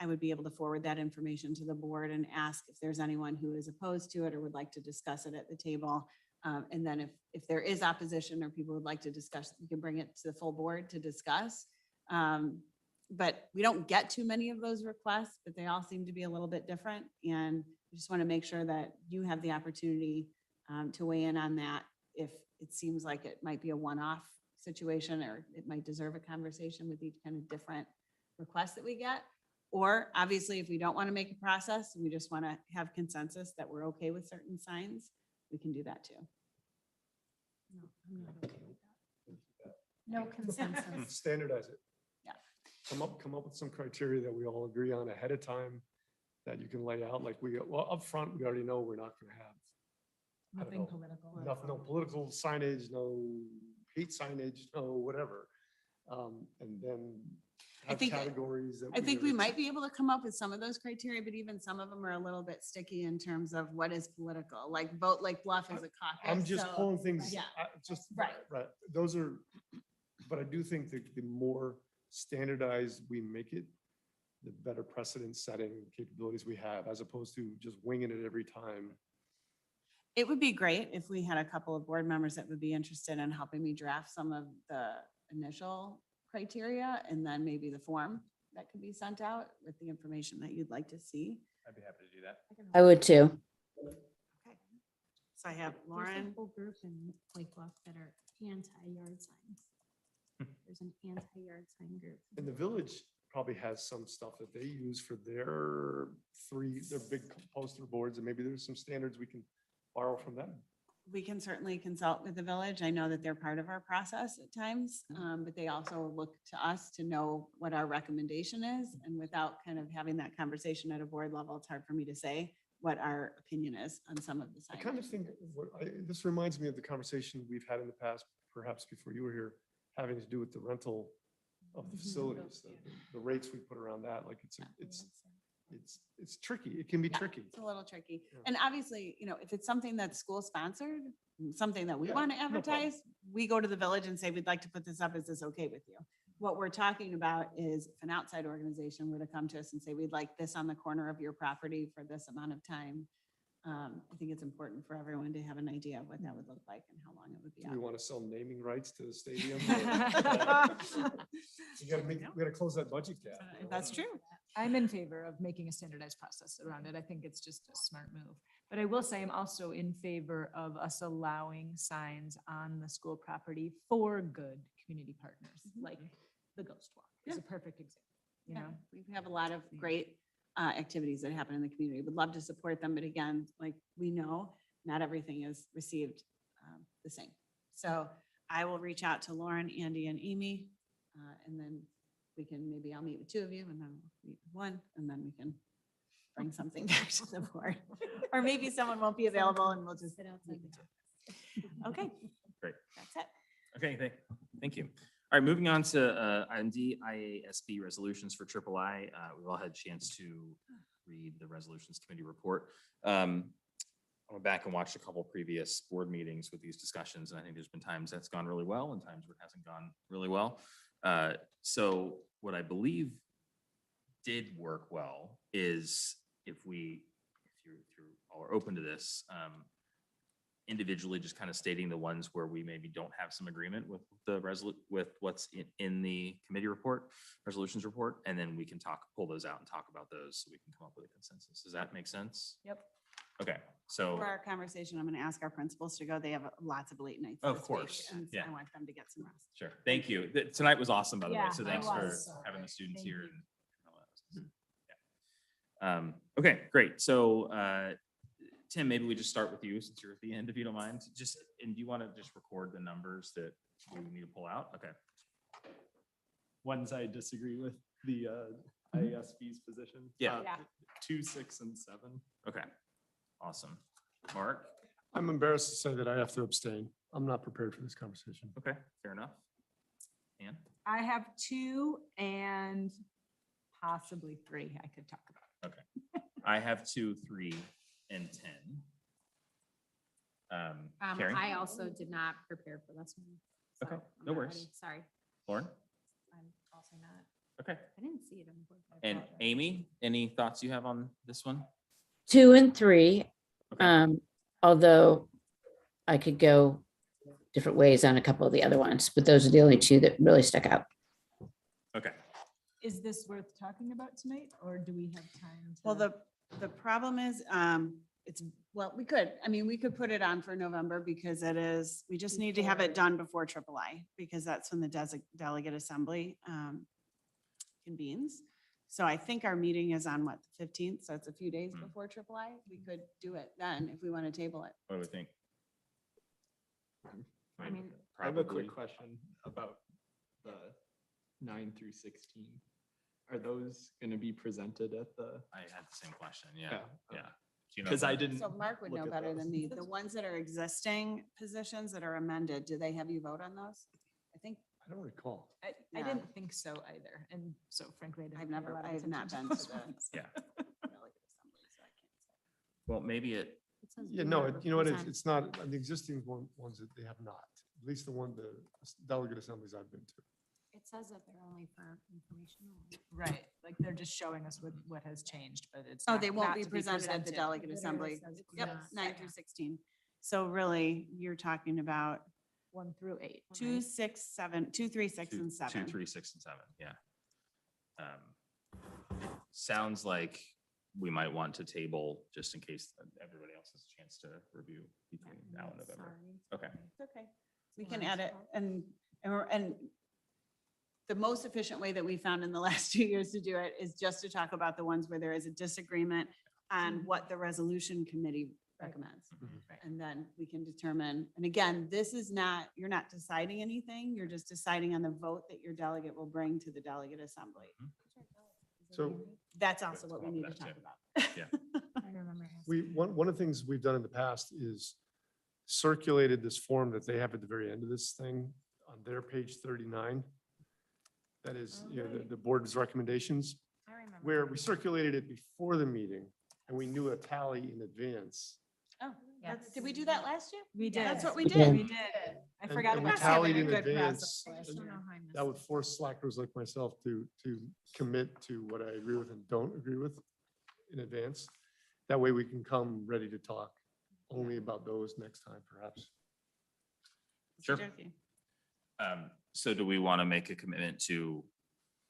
I would be able to forward that information to the board and ask if there's anyone who is opposed to it or would like to discuss it at the table. And then if there is opposition or people would like to discuss, we can bring it to the full board to discuss. But we don't get too many of those requests, but they all seem to be a little bit different. And I just want to make sure that you have the opportunity to weigh in on that if it seems like it might be a one-off situation or it might deserve a conversation with each kind of different requests that we get. Or obviously, if we don't want to make a process and we just want to have consensus that we're okay with certain signs, we can do that too. No, I'm not okay with that. No consensus. Standardize it. Yeah. Come up with some criteria that we all agree on ahead of time that you can lay out. Like well, up front, we already know we're not going to have. I don't Nothing know, political. No political signage, no hate signage, no whatever. And then have categories that. I think we might be able to come up with some of those criteria, but even some of them are a little bit sticky in terms of what is political, like Vote Lake Bluff is a caucus. I'm just so- pulling things, Yeah. just, Right. right. Those are, but I do think that the more standardized we make it, the better precedent setting capabilities we have, as opposed to just winging it every time. It would be great if we had a couple of board members that would be interested in helping me draft some of the initial criteria and then maybe the form that could be sent out with the information that you'd like to see. I'd be happy to do that. I would too. So I have There's Lauren. a whole group in Lake Bluff that are anti-yard signs. There's an anti-yard sign group. And the village probably has some stuff that they use for their big poster boards, and maybe there's some standards we can borrow from them. We can certainly consult with the village. I know that they're part of our process at times, but they also look to us to know what our recommendation is. And without kind of having that conversation at a board level, it's hard for me to say what our opinion is on some of the I signage. kind of think, this reminds me of the conversation we've had in the past, perhaps before you were here, having to do with the rental of the facilities, the rates we put around that, like it's tricky. It can be tricky. It's a little tricky. Yeah. And obviously, if it's something that's school sponsored, something that we Yeah, want to no problem. advertise, we go to the village and say, we'd like to put this up. Is this okay with you? What we're talking about is if an outside organization were to come to us and say, we'd like this on the corner of your property for this amount of time. I think it's important for everyone to have an idea of what that would look like and how long it would be Do we out. want to sell naming rights to the stadium? We gotta close that budget gap. That's true. I'm in favor of making a standardized process around it. I think it's just a smart move. But I will say I'm also in favor of us allowing signs on the school property for good community partners, like the Ghost Walk is a perfect example, you know? We have a lot of great activities that happen in the community. Would love to support them, but again, like we know, not everything is received the same. So I will reach out to Lauren, Andy, and Amy, and then maybe I'll meet with two of you, and then we'll meet with one, and then we can bring something back to the board. Or maybe someone won't be available, and we'll just. Okay. Great. That's it. Okay, thank you. All right, moving on to IMD IASB resolutions for III. We've all had a chance to read the resolutions committee report. I went back and watched a couple previous board meetings with these discussions, and I think there's been times that's gone really well and times where it hasn't gone really well. So what I believe did work well is if you all are open to this, individually just kind of stating the ones where we maybe don't have some agreement with with what's in the committee report, resolutions report, and then we can pull those out and talk about those so we can come up with a consensus. Does that make sense? Yep. Okay, so, For our conversation, I'm going to ask our principals to go. They have lots of late nights. Of this week, course, and yeah. I want them to get some rest. sure, thank you. Tonight was awesome, by the way, Yeah, so it thanks for was. having the students Thank here. you. And all that. Yeah. Okay, great. So, Tim, maybe we just start with you since you're at the end, if you don't mind. Just, and do you want to just record the numbers that we need to pull out? Okay. Ones I disagree with the IASB's position. Yeah. 2, 6, and 7. Okay, awesome. Mark? I'm embarrassed to say that I have to abstain. I'm not prepared for this conversation. Okay, fair enough. Ann? I have 2 and possibly 3 I could talk about. Okay. I have 2, 3, and 10. Carrie? I also did not prepare for this one. so Okay, I'm no not worries. ready. Sorry, Lauren? I'm also not. Okay. I didn't see it on the board. I And apologize. Amy, any thoughts you have on this one? 2 and 3. Although I could go different ways on a couple of the other ones, but those are the only 2 that really stuck out. Okay. Is this worth talking about tonight, or do we have time? Well, the problem is, we could, we could put it on for November because it is, we just need to have it done before III, because that's when the delegate assembly convenes. So I think our meeting is on what, the 15th? So it's a few days before III. We could do it then if we want to table it. What do we think? I have a Probably. quick question about the 9 through 16. Are those going to be presented at the? I had the same question, yeah. Yeah, Yeah. Do you know Because if I that- didn't. So Mark would look know at better than those. me. The ones that are existing positions that are amended, do they have you vote on those? I think, I don't recall. I Yeah. didn't think so either, and so frankly, I didn't. I've pay a never, lot of I have not attention been to to those the. ones. Yeah. delegate assembly, so I can't say. Well, maybe it, It says Yeah, do no, not you know what, represent. it's not, the existing ones that they have not, at least the delegate assemblies I've been to. It says that they're only for informational. Right, like they're just showing us what has changed, but it's. Oh, not- they won't not be to presented at the delegate Literally assembly. says it's Yep, not. 9 through 16. So really, you're talking about 1 through 8. 2, 6, 7, 2, 3, 6, and 7. 2, 3, 6, and 7, yeah. Sounds like we might want to table just in case everybody else has a chance to review between now and November. Okay. It's okay. We can add it and the most efficient way that we found in the last 2 years to do it is just to talk about the ones where there is a disagreement on what the resolution committee recommends. And then we can determine, and again, this is not, you're not deciding anything, you're just deciding on the vote that your delegate will bring to the delegate assembly. So That's also what we need to talk about. Yeah. I remember. asking. one of the things we've done in the past is circulated this form that they have at the very end of this thing on their page 39. That is, the board's recommendations, I remember. where we circulated it before the meeting and we knew a tally in advance. Oh, Yes. did we do that last year? We did. That's what we We did. did. We did. I And- forgot and we about tallied having a in good advance. process. I just don't know how I missed That would it. force slackers like myself to commit to what I agree with and don't agree with in advance. That way we can come ready to talk only about those next time, perhaps. Sure. Okey-dokey. So do we want to make a commitment to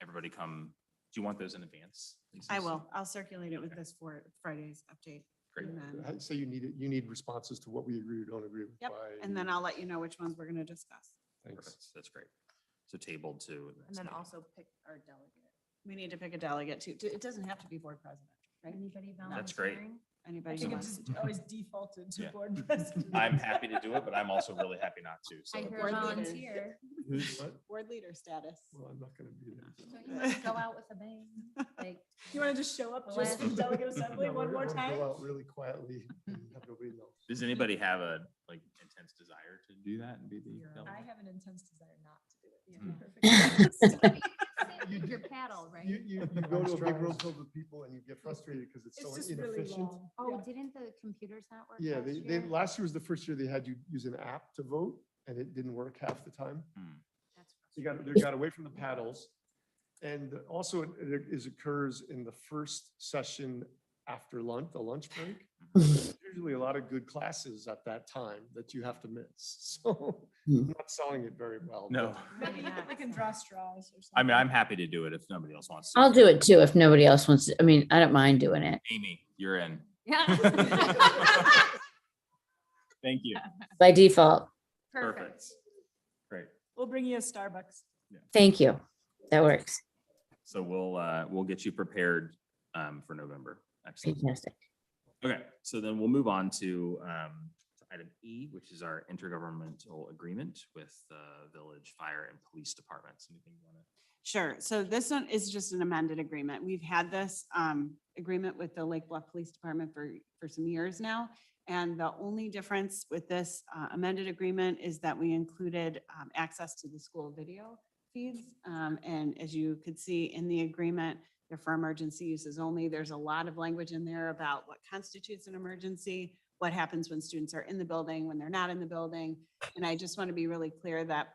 everybody come, do you want those in advance? I Lisa? will. I'll circulate it with Okay. this for Friday's update. Great. And then- I'd say you need responses to what we agree or don't agree with. Yep, by- and then I'll let you know which ones we're gonna discuss. Thanks. Perfect, that's great. So tabled to. the And next then meeting. also pick our delegate. We need to pick a delegate too. It doesn't have to be board president, right? Anybody That's great. volunteering? I Anybody who think it wants to just do always defaulted to Yeah. board president. I'm happy to do it, but I'm also really happy not to, so. I hear Board a leader. volunteer. Who's what? board leader status. Well, I'm not gonna be there. Don't you want to go out with a bang? Like, You want to just show up The just for last- delegate assembly No, one we're more gonna time? Go out really quietly and have nobody know. Does anybody have a like intense desire to do that and be the? I delegate? have an intense desire not to do it. Mm. Your paddle, right? You go to a big room filled with people and you get frustrated because it's so It's just really inefficient. long. Oh, didn't the computers not work? Yeah, last they, year? last year was the first year they had you use an app to vote and it didn't work half the time. That's They got away from the paddles. And also it occurs in the first session after lunch, the lunch break. There's usually a lot of good classes at that time that you have to miss. So I'm not selling it very well. No, Maybe we can draw straws or something. I mean, I'm happy to do it if nobody else wants to. I'll do it too if nobody else wants to. I mean, I don't mind doing it. Amy, you're in. Yeah. Thank you. By default. Perfect. Great. We'll bring you a Starbucks. Thank you. That works. So we'll get you prepared for November. Excellent. Fantastic. Okay, so then we'll move on to item E, which is our intergovernmental agreement with the village fire and police departments. Anything you want to? Sure. So this one is just an amended agreement. We've had this agreement with the Lake Bluff Police Department for some years now. And the only difference with this amended agreement is that we included access to the school video feeds. And as you could see in the agreement, they're for emergency uses only. There's a lot of language in there about what constitutes an emergency, what happens when students are in the building, when they're not in the building. And I just want to be really clear that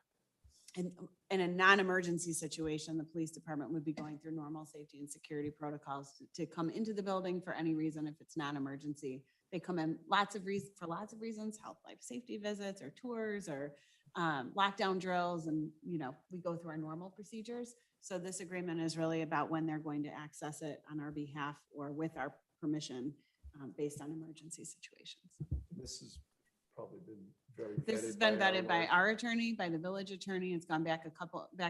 in a non-emergency situation, the police department would be going through normal safety and security protocols to come into the building for any reason if it's non-emergency. They come in for lots of reasons, health, life, safety visits or tours or lockdown drills. And, you know, we go through our normal procedures. So this agreement is really about when they're going to access it on our behalf or with our permission based on emergency situations. This has probably been very. This has been vetted by our attorney, by the village attorney. It's gone back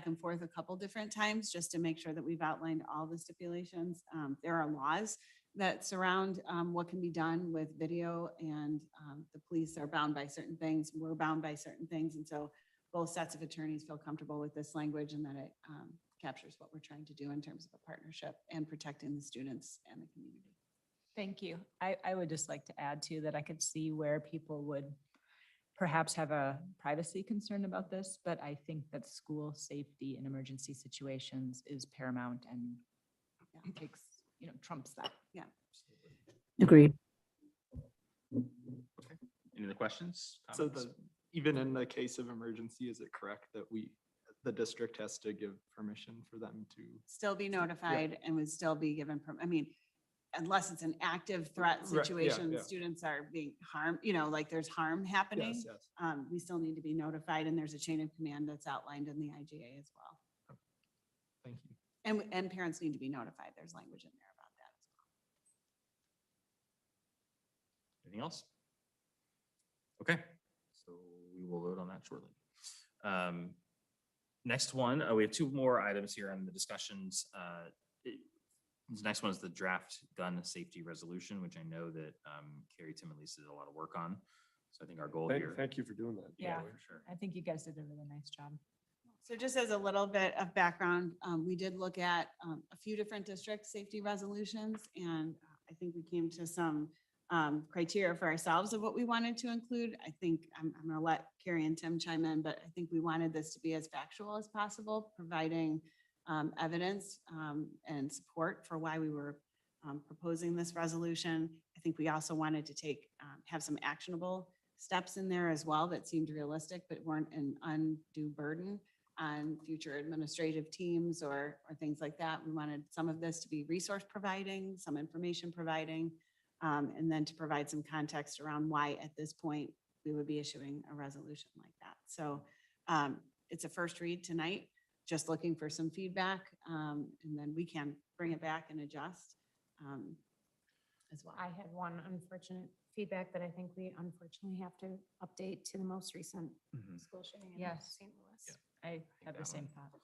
and forth a couple different times just to make sure that we've outlined all the stipulations. There are laws that surround what can be done with video, and the police are bound by certain things. We're bound by certain things. And so both sets of attorneys feel comfortable with this language and that it captures what we're trying to do in terms of a partnership and protecting the students and the community. Thank you. I would just like to add too that I could see where people would perhaps have a privacy concern about this, but I think that school safety in emergency situations is paramount and takes, trumps that. Yeah. Agreed. Any other questions? So comments? even in the case of emergency, is it correct that the district has to give permission for them to? Still be notified and would still be given, unless it's an active threat Right, yeah, situation, yeah. students are being harmed, like there's harm happening. Yes, yes. We still need to be notified, and there's a chain of command that's outlined in the IGA as well. Thank you. And parents need to be notified. There's language in there about that as well. Anything else? Okay, so we will vote on that shortly. Next one, we have two more items here on the discussions. This next one is the draft gun safety resolution, which I know that Carrie, Tim, and Lisa did a lot of work on. So I think our goal here. Thank you for doing that. Yeah, for sure. I think you guys did a really nice job. So just as a little bit of background, we did look at a few different district safety resolutions, and I think we came to some criteria for ourselves of what we wanted to include. I think I'm going to let Carrie and Tim chime in, but I think we wanted this to be as factual as possible, providing evidence and support for why we were proposing this resolution. I think we also wanted to have some actionable steps in there as well that seemed realistic, but weren't an undue burden on future administrative teams or things like that. We wanted some of this to be resource providing, some information providing, and then to provide some context around why at this point we would be issuing a resolution like that. So it's a first read tonight, just looking for some feedback, and then we can bring it back and adjust as well. I had one unfortunate feedback that I think we unfortunately have to update to the most recent school shooting in Yes. St. Louis. I had the same thought.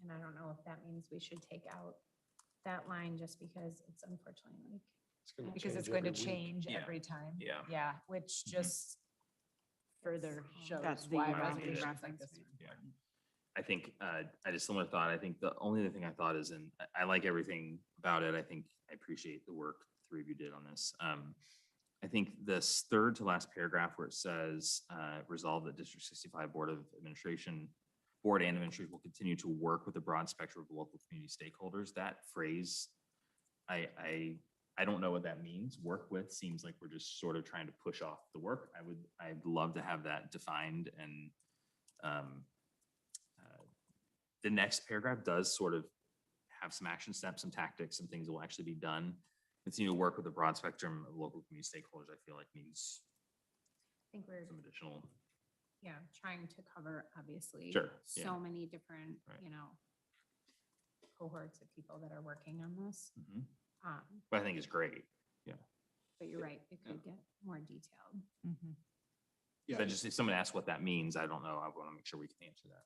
And I don't know if that means we should take out that line just because it's unfortunately Because it's going to change every time. Yeah. Yeah, which just further That's shows the why relevant resolutions like reference, this. are Yeah. important. I think I had a similar thought. I think the only other thing I thought is, and I like everything about it. I think I appreciate the work the three of you did on this. I think this third to last paragraph where it says, resolve that District 65 Board and Administration will continue to work with a broad spectrum of local community stakeholders. That phrase, I don't know what that means. Work with seems like we're just sort of trying to push off the work. I'd love to have that defined, and the next paragraph does sort of have some action steps, some tactics, some things that will actually be done. Continue to work with a broad spectrum of local community stakeholders, I feel like means I think we're, some additional. trying to cover obviously Sure, yeah. so many different, Right. cohorts of people that are working on this. But I think it's great. Yeah. But you're right, it could get more detailed. Yeah. Just if someone asks what that means, I don't know. I want to make sure we can answer that.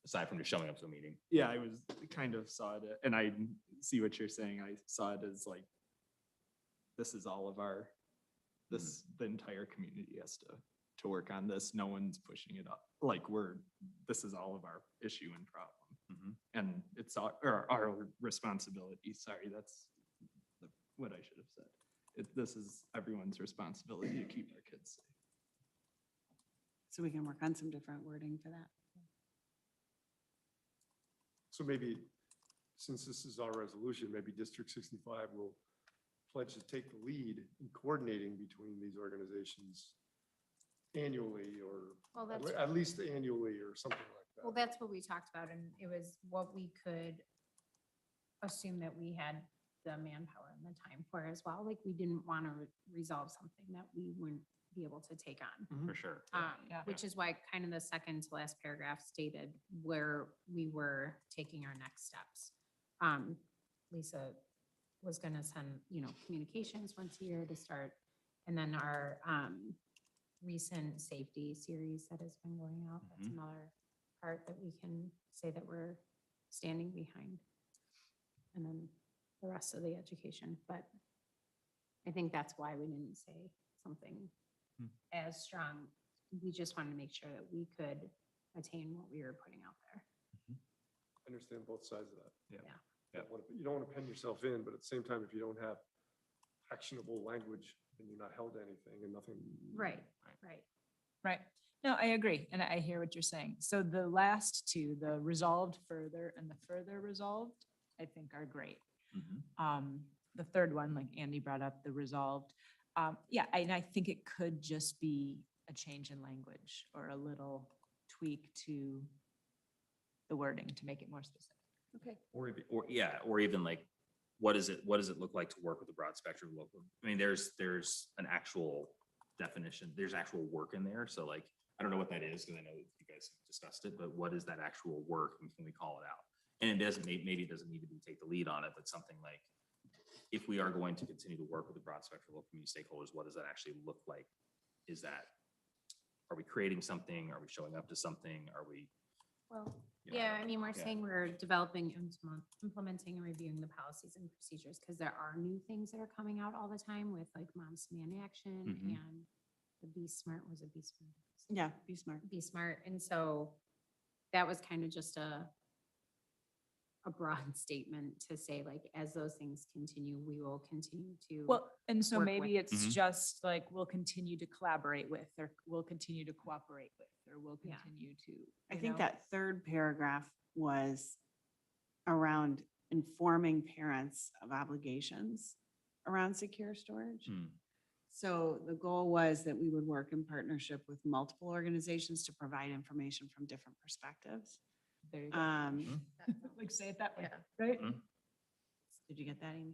Aside from just showing up to the meeting. Yeah, I was kind of saw it, and I see what you're saying. I saw it as like, this is all of our, the entire community has to work on this. No one's pushing it up. Like this is all of our issue and problem. And it's our responsibility. Sorry, that's what I should have said. This is everyone's responsibility to keep our kids safe. So we can work on some different wording for that. So maybe, since this is our resolution, maybe District 65 will pledge to take the lead in coordinating between these organizations annually, or Well, that's- at least annually or something like that. Well, that's what we talked about, and it was what we could assume that we had the manpower and the time for as well. Like, we didn't want to resolve something that we wouldn't be able to take on. For sure. Which is why kind of the second to last paragraph stated where we were taking our next steps. Lisa was gonna send, communications once a year to start. And then our recent safety series that has been going out, that's another part that we can say that we're standing behind. And then the rest of the education, but I think that's why we didn't say something as strong. We just wanted to make sure that we could attain what we were putting out there. I understand both sides of that. Yeah. You don't want to pen yourself in, but at the same time, if you don't have actionable language, then you're not held to anything and nothing. Right. Right. No, I agree. And I hear what you're saying. So the last two, the resolved further and the further resolved, I think are great. The third one, like Andy brought up, the resolved. Yeah, and I think it could just be a change in language or a little tweak to the wording to make it more specific. Okay. Or even like, what does it look like to work with a broad spectrum of local? I mean, there's an actual definition, there's actual work in there. So like, I don't know what that is, because I know you guys discussed it, but what is that actual work, and can we call it out? And it doesn't, maybe it doesn't need to be take the lead on it, but something like, if we are going to continue to work with the broad spectrum of community stakeholders, what does that actually look like? Are we creating something? Are we showing up to something? Are we? Well, You know, yeah, I mean, we're yeah. saying we're developing, implementing and reviewing the policies and procedures, because there are new things that are coming out all the time with like Moms Demand Action and the Be Smart, was it Be Smart? Yeah, Be Smart. Be Smart. And so that was kind of just a broad statement to say, like, as those things continue, we will continue to. Well, and so work maybe with- it's just like, we'll continue to collaborate with, or we'll continue to cooperate with, or we'll Yeah. continue to. I you think know? that third paragraph was around informing parents of obligations around secure storage. So the goal was that we would work in partnership with multiple organizations to provide information from different perspectives. There you go. Like, say it that way, right? Did you get that, Amy?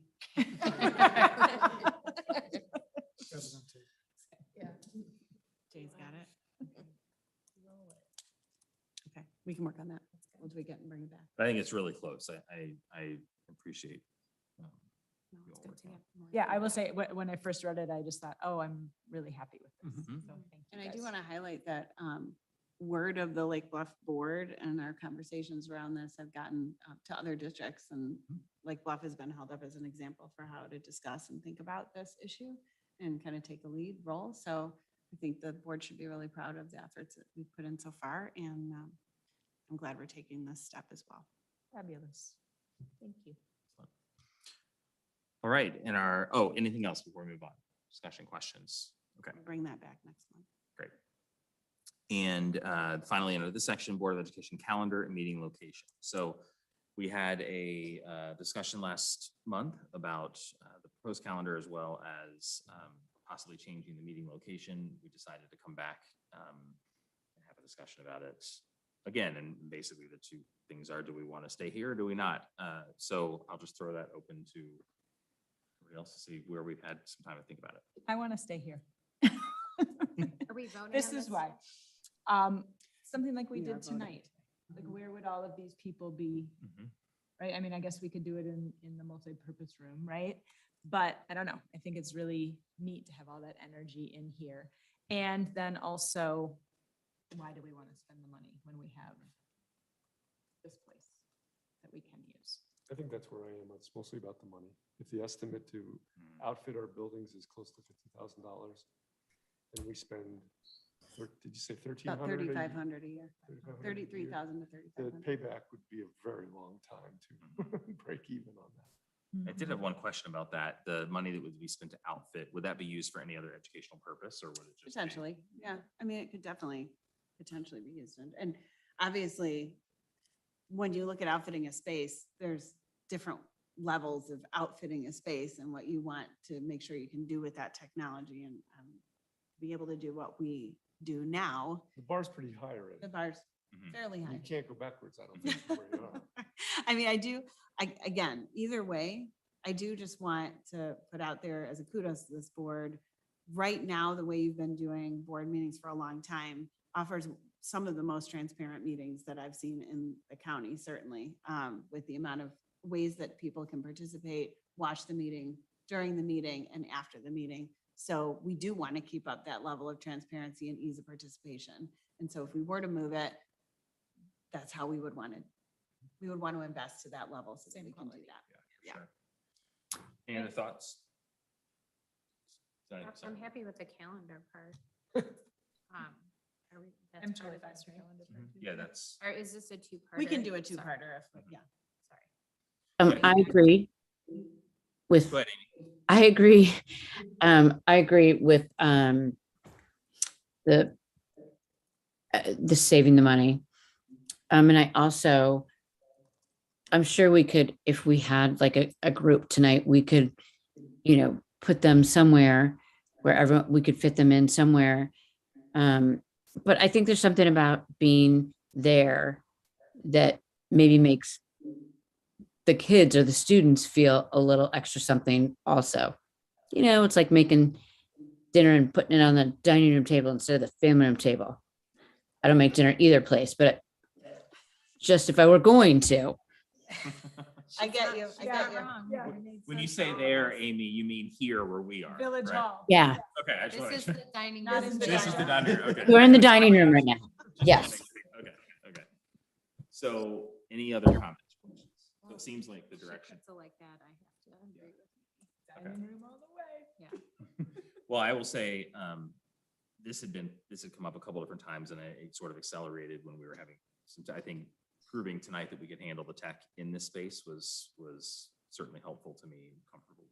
Yeah. Jay's got it. Okay, we can work on that. We'll tweak it and bring it back. I think it's really close. I appreciate. No, it's good to get more Yeah, I will feedback. say, when I first read it, I just thought, oh, I'm really happy with this. So thank you And I do guys. want to highlight that word of the Lake Bluff Board, and our conversations around this have gotten to other districts, and Lake Bluff has been held up as an example for how to discuss and think about this issue and kind of take a lead role. So I think the board should be really proud of the efforts that we've put in so far, and I'm glad we're taking this step as well. Fabulous. Thank you. All right, anything else before we move on? Discussion, questions? Okay. Bring that back next month. Great. And finally, under this section, Board of Education calendar and meeting location. So we had a discussion last month about the proposed calendar, as well as possibly changing the meeting location. We decided to come back and have a discussion about it again. And basically the two things are, do we want to stay here or do we not? So I'll just throw that open to everybody else to see where we've had some time to think about it. I want to stay here. Are we voting This on is this? why. Something like we We are did voting. tonight. Like, where would all of these people be? Right? I mean, I guess we could do it in the multi-purpose room, right? But I don't know, I think it's really neat to have all that energy in here. And then also, why do we want to spend the money when we have this place that we can use? I think that's where I am. It's mostly about the money. If the estimate to outfit our buildings is close to $50,000, and we spend, did you say About 1,300? 3,500 a year, 3,500 a year? 33,000 to The 3,500. payback would be a very long time to break even on that. I did have one question about that. The money that would be spent to outfit, would that be used for any other educational purpose or would it just? be- Potentially, yeah. I mean, it could definitely potentially be used. And obviously, when you look at outfitting a space, there's different levels of outfitting a space and what you want to make sure you can do with that technology and be able to do what we do now. The bar's pretty high already. The bar's Mhm. fairly You high. can't go backwards, I don't think, from where you are. I mean, again, either way, I do just want to put out there as a kudos to this board. Right now, the way you've been doing board meetings for a long time offers some of the most transparent meetings that I've seen in the county, certainly, with the amount of ways that people can participate, watch the meeting, during the meeting and after the meeting. So we do want to keep up that level of transparency and ease of participation. And so if we were to move it, that's how we would want to invest to that level so that we can do that. Yeah. Sure. Any other thoughts? Sorry, I'm sorry. happy with the calendar part. Are we, I'm that's part totally of fine this, with right? calendar part too. Yeah, that's, Or is this a two-parter? We can do a Sorry. two-parter if, yeah. Sorry. I agree with, go ahead, Amy. I agree with the saving the money. And I also, I'm sure we could, if we had like a group tonight, we could, put them somewhere wherever we could fit them in somewhere. But I think there's something about being there that maybe makes the kids or the students feel a little extra something also. It's like making dinner and putting it on the dining room table instead of the family room table. I don't make dinner either place, but just if I were going to. I get you. I get you. When you say there, Amy, you mean here where we are? Village right? Hall. Yeah, Okay, I just want to. This is the dining Not room. in the This is the dining room, okay. we're in the dining room right now. Yes. Okay, okay. So any other comments? So it seems like the direction. So like that, I have to agree with you. Okay. Dining room all the way. Yeah. Well, I will say, this had come up a couple different times and it sort of accelerated when we were having some, I think proving tonight that we could handle the tech in this space was certainly helpful to me, comfortable.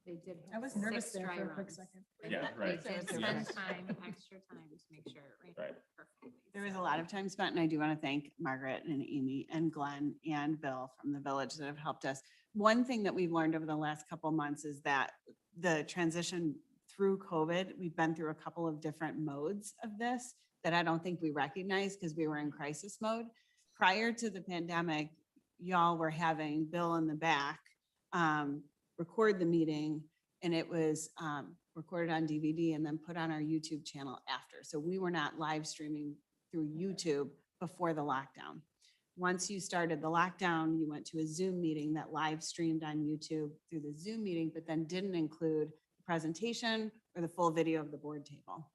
They did. I have was nervous 6 there dry for a quick runs. second. Yeah, right. They did Yeah. spend time, extra time to make sure it ran Right. perfectly. There was a lot of time spent, and I do want to thank Margaret and Amy and Glenn and Bill from the village that have helped us. One thing that we've learned over the last couple of months is that the transition through COVID, we've been through a couple of different modes of this that I don't think we recognized because we were in crisis mode. Prior to the pandemic, y'all were having Bill in the back record the meeting, and it was recorded on DVD and then put on our YouTube channel after. So we were not live streaming through YouTube before the lockdown. Once you started the lockdown, you went to a Zoom meeting that live streamed on YouTube through the Zoom meeting, but then didn't include the presentation or the full video of the board table.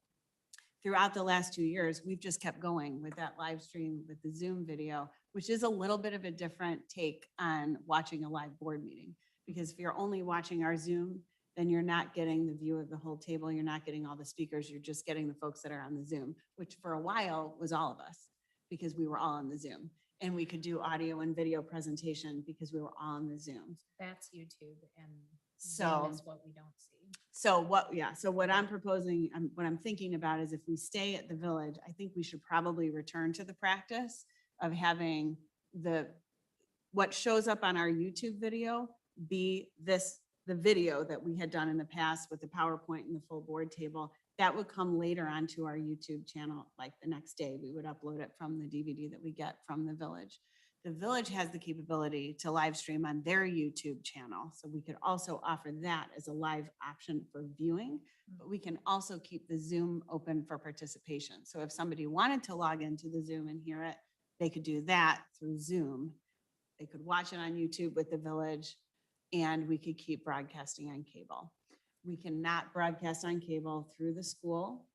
Throughout the last 2 years, we've just kept going with that live stream with the Zoom video, which is a little bit of a different take on watching a live board meeting. Because if you're only watching our Zoom, then you're not getting the view of the whole table. You're not getting all the speakers. You're just getting the folks that are on the Zoom, which for a while was all of us because we were all on the Zoom. And we could do audio and video presentation because we were all on the Zoom. That's YouTube and So- Zoom is what we don't see. So what I'm proposing, what I'm thinking about is if we stay at the village, I think we should probably return to the practice of having what shows up on our YouTube video be the video that we had done in the past with the PowerPoint and the full board table. That would come later onto our YouTube channel, like the next day. We would upload it from the DVD that we get from the village. The village has the capability to live stream on their YouTube channel. So we could also offer that as a live option for viewing, but we can also keep the Zoom open for participation. So if somebody wanted to log into the Zoom and hear it, they could do that through Zoom. They could watch it on YouTube with the village and we could keep broadcasting on cable. We cannot broadcast on cable through the school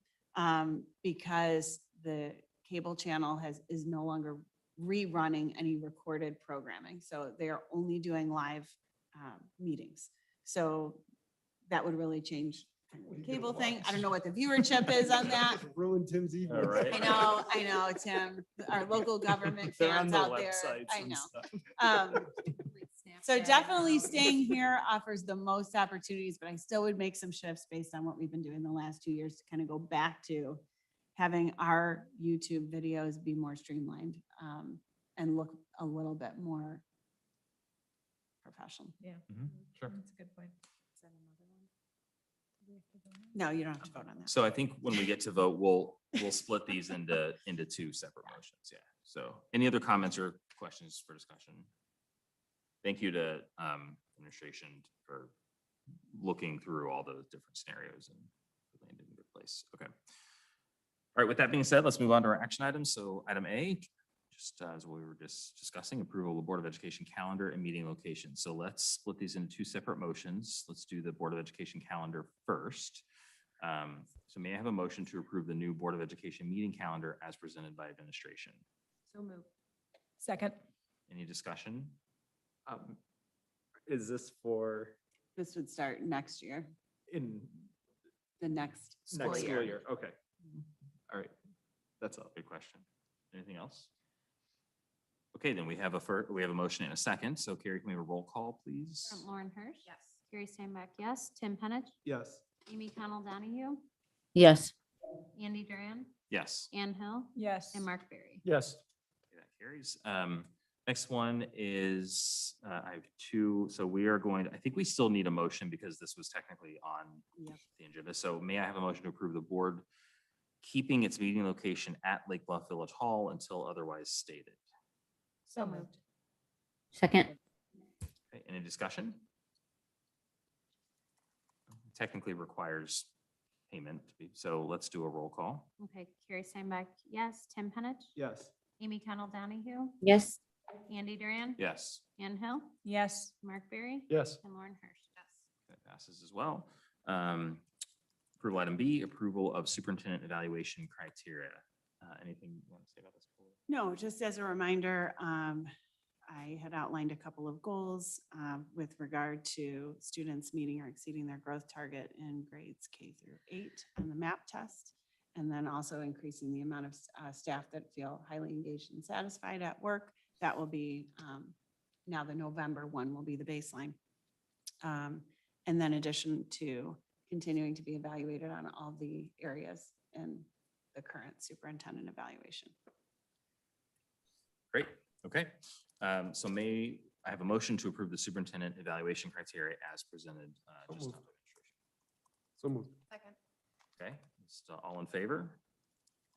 because the cable channel is no longer rerunning any recorded programming. So they are only doing live meetings. So that would really change kind of the cable thing. I don't know what the viewership is on that. Ruin Tim's evening. All right. I know, Tim, our local government They're on fans the out there. websites I and know. stuff. So definitely staying here offers the most opportunities, but I still would make some shifts based on what we've been doing the last 2 years to kind of go back to having our YouTube videos be more streamlined and look a little bit more professional. Yeah. Sure. That's a good point. No, you don't have to vote on that. So I think when we get to vote, we'll split these into two separate motions. Yeah. So any other comments or questions for discussion? Thank you to administration for looking through all those different scenarios and landing in a good place. Okay. All right. With that being said, let's move on to our action items. So item A, just as we were just discussing, approval of the Board of Education calendar and meeting location. So let's split these into two separate motions. Let's do the Board of Education calendar first. So may I have a motion to approve the new Board of Education meeting calendar as presented by administration? So moved. Second. Any discussion? Is this for This would start next year, in the next school next year. school year? Okay. All right. That's a good question. Anything else? Okay, then we have a motion and a second. So Carrie, can we have a roll call, please? Lauren Hirsch. Yes. Carrie Steinbach, yes. Tim Penich. Yes. Amy Connell Donahue. Yes. Andy Duran. Yes. Ann Hill. Yes. And Mark Berry. Yes. Okay, that carries. Next one is, I have two, so we are going to, I think we still need a motion because this was technically on Yep. the agenda. So may I have a motion to approve the board keeping its meeting location at Lake Bluff Village Hall until otherwise stated? So moved. Second. Okay, any discussion? Technically requires payment, so let's do a roll call. Okay, Carrie Steinbach, yes. Tim Penich. Yes. Amy Connell Donahue. Yes. Andy Duran. Yes. Ann Hill. Yes. Mark Berry. Yes. And Lauren Hirsch. Yes. That passes as well. Approval item B, approval of superintendent evaluation criteria. Anything you want to say about this? Paul? No, just as a reminder, I had outlined a couple of goals with regard to students meeting or exceeding their growth target in grades K through 8 on the MAP test, and then also increasing the amount of staff that feel highly engaged and satisfied at work. That will be, now the November one will be the baseline. And then addition to continuing to be evaluated on all the areas in the current superintendent evaluation. Great, okay. So may I have a motion to approve the superintendent evaluation criteria as presented? Just moved. now by administration? So moved. Second. Okay, just all in favor?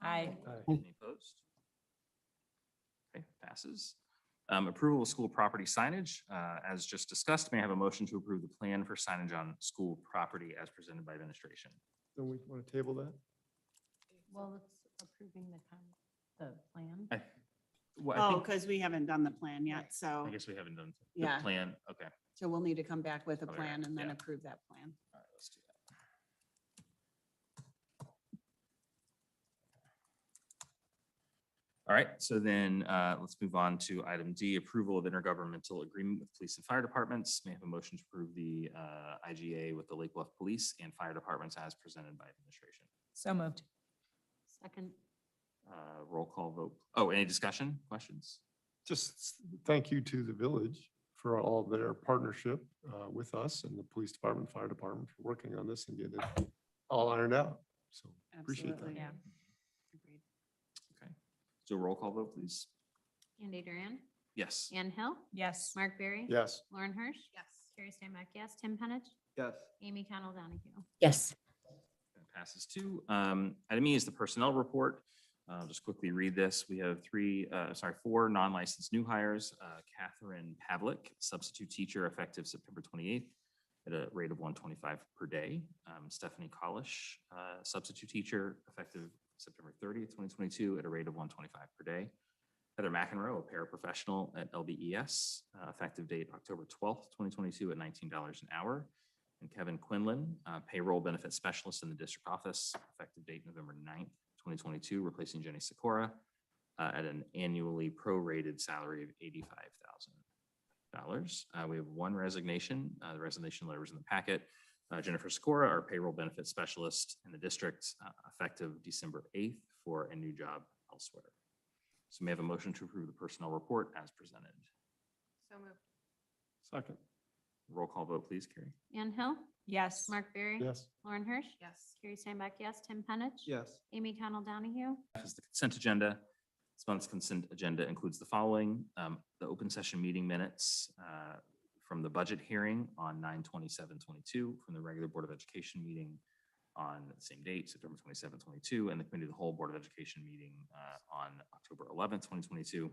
Aye. Any opposed? Okay, passes. Approval of school property signage, as just discussed, may I have a motion to approve the plan for signage on school property as presented by administration? Then we want to table that? Well, it's approving the plan. Well, I Oh, think- because we haven't done the plan yet, so, I guess we haven't done the Yeah. plan. Okay. so we'll need to come back with a Okay, plan and then yeah. approve that plan. All right, let's do that. All right, so then let's move on to item D, approval of intergovernmental agreement with police and fire departments. May I have a motion to approve the IGA with the Lake Bluff Police and Fire Departments as presented by administration? So moved. Second. Roll call vote. Oh, any discussion, questions? Just thank you to the village for all their partnership with us and the police department, fire department for working on this and getting it all ironed out. So appreciate that. Absolutely. Yeah. Agreed. Okay, so roll call vote, please. Andy Duran. Yes. Ann Hill. Yes. Mark Berry. Yes. Lauren Hirsch. Yes. Carrie Steinbach, yes. Tim Penich. Yes. Amy Connell Donahue. Yes. That passes too. Item E is the personnel report. I'll just quickly read this. We have four non-licensed new hires. Catherine Pavlik, substitute teacher effective September 28th at a rate of $125 per day. Stephanie Kalish, substitute teacher effective September 30th, 2022 at a rate of $125 per day. Heather McEnroe, a paraprofessional at LBES, effective date October 12th, 2022 at $19 an hour. And Kevin Quinlan, payroll benefit specialist in the district office, effective date November 9th, 2022, replacing Jenny Sikora at an annually prorated salary of $85,000. We have one resignation. The resignation letter was in the packet. Jennifer Sikora, our payroll benefit specialist in the district, effective December 8th for a new job elsewhere. So may I have a motion to approve the personnel report as presented? So moved. Second. Roll call vote, please, Carrie. Anne Hill, Yes. Mark Berry. Yes. Lauren Hirsch. Yes. Carrie Steinbach, yes. Tim Penich. Yes. Amy Connell Donahue. Is the consent agenda. This month's consent agenda includes the following: the open session meeting minutes from the budget hearing on 9/27/22, from the regular Board of Education meeting on the same date, September 27, 22, and the Committee of the Whole Board of Education meeting on October 11th, 2022.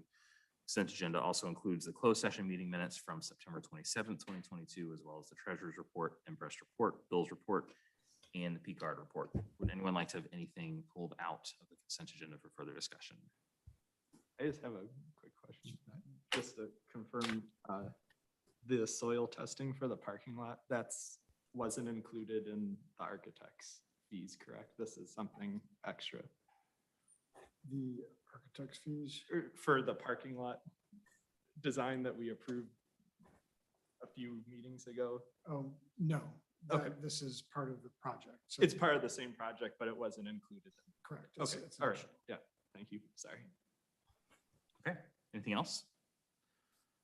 Consent agenda also includes the closed session meeting minutes from September 27th, 2022, as well as the treasurer's report, IMPRES report, bills report, and the P-card report. Would anyone like to have anything pulled out of the consent agenda for further discussion? I just have a quick question, just to confirm, the soil testing for the parking lot, wasn't included in the architect's fees, correct? This is something extra The architect's fees. for the parking lot design that we approved a few meetings ago. Oh, no. Okay. This is part of the project. So It's part of the same project, but it wasn't included. correct. It's- Okay, it's all right, additional. yeah, thank you, sorry. Okay, anything else?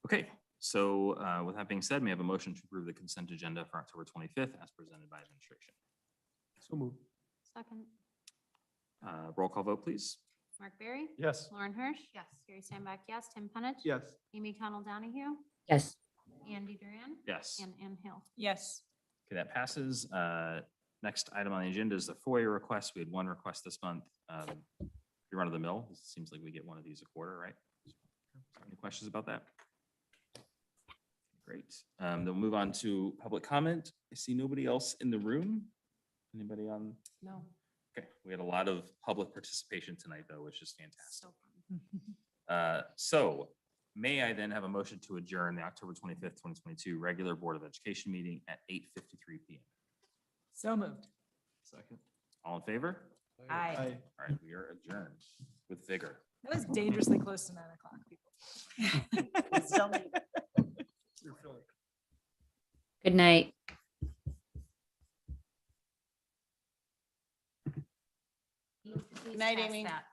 Okay, so with that being said, may I have a motion to approve the consent agenda for October 25th as presented by administration? So moved. Second. Roll call vote, please. Mark Berry. Yes. Lauren Hirsch. Yes. Carrie Steinbach, yes. Tim Penich. Yes. Amy Connell Donahue. Yes. Andy Duran. Yes. And Anne Hill. Yes. Okay, that passes. Next item on the agenda is the FOIA request. We had one request this month. You're run of the mill. It seems like we get one of these a quarter, right? Any questions about that? Great. Then we'll move on to public comment. I see nobody else in the room. Anybody on? No. Okay, we had a lot of public participation tonight, though, which is fantastic. So fun. So may I then have a motion to adjourn the October 25th, 2022 regular Board of Education meeting at 8:53 p.m. So moved. Second. All in favor? Aye. All right, we are adjourned with vigor. That was dangerously close to 9:00, people. Still need it. Good night. Please Good night, pass Amy. that.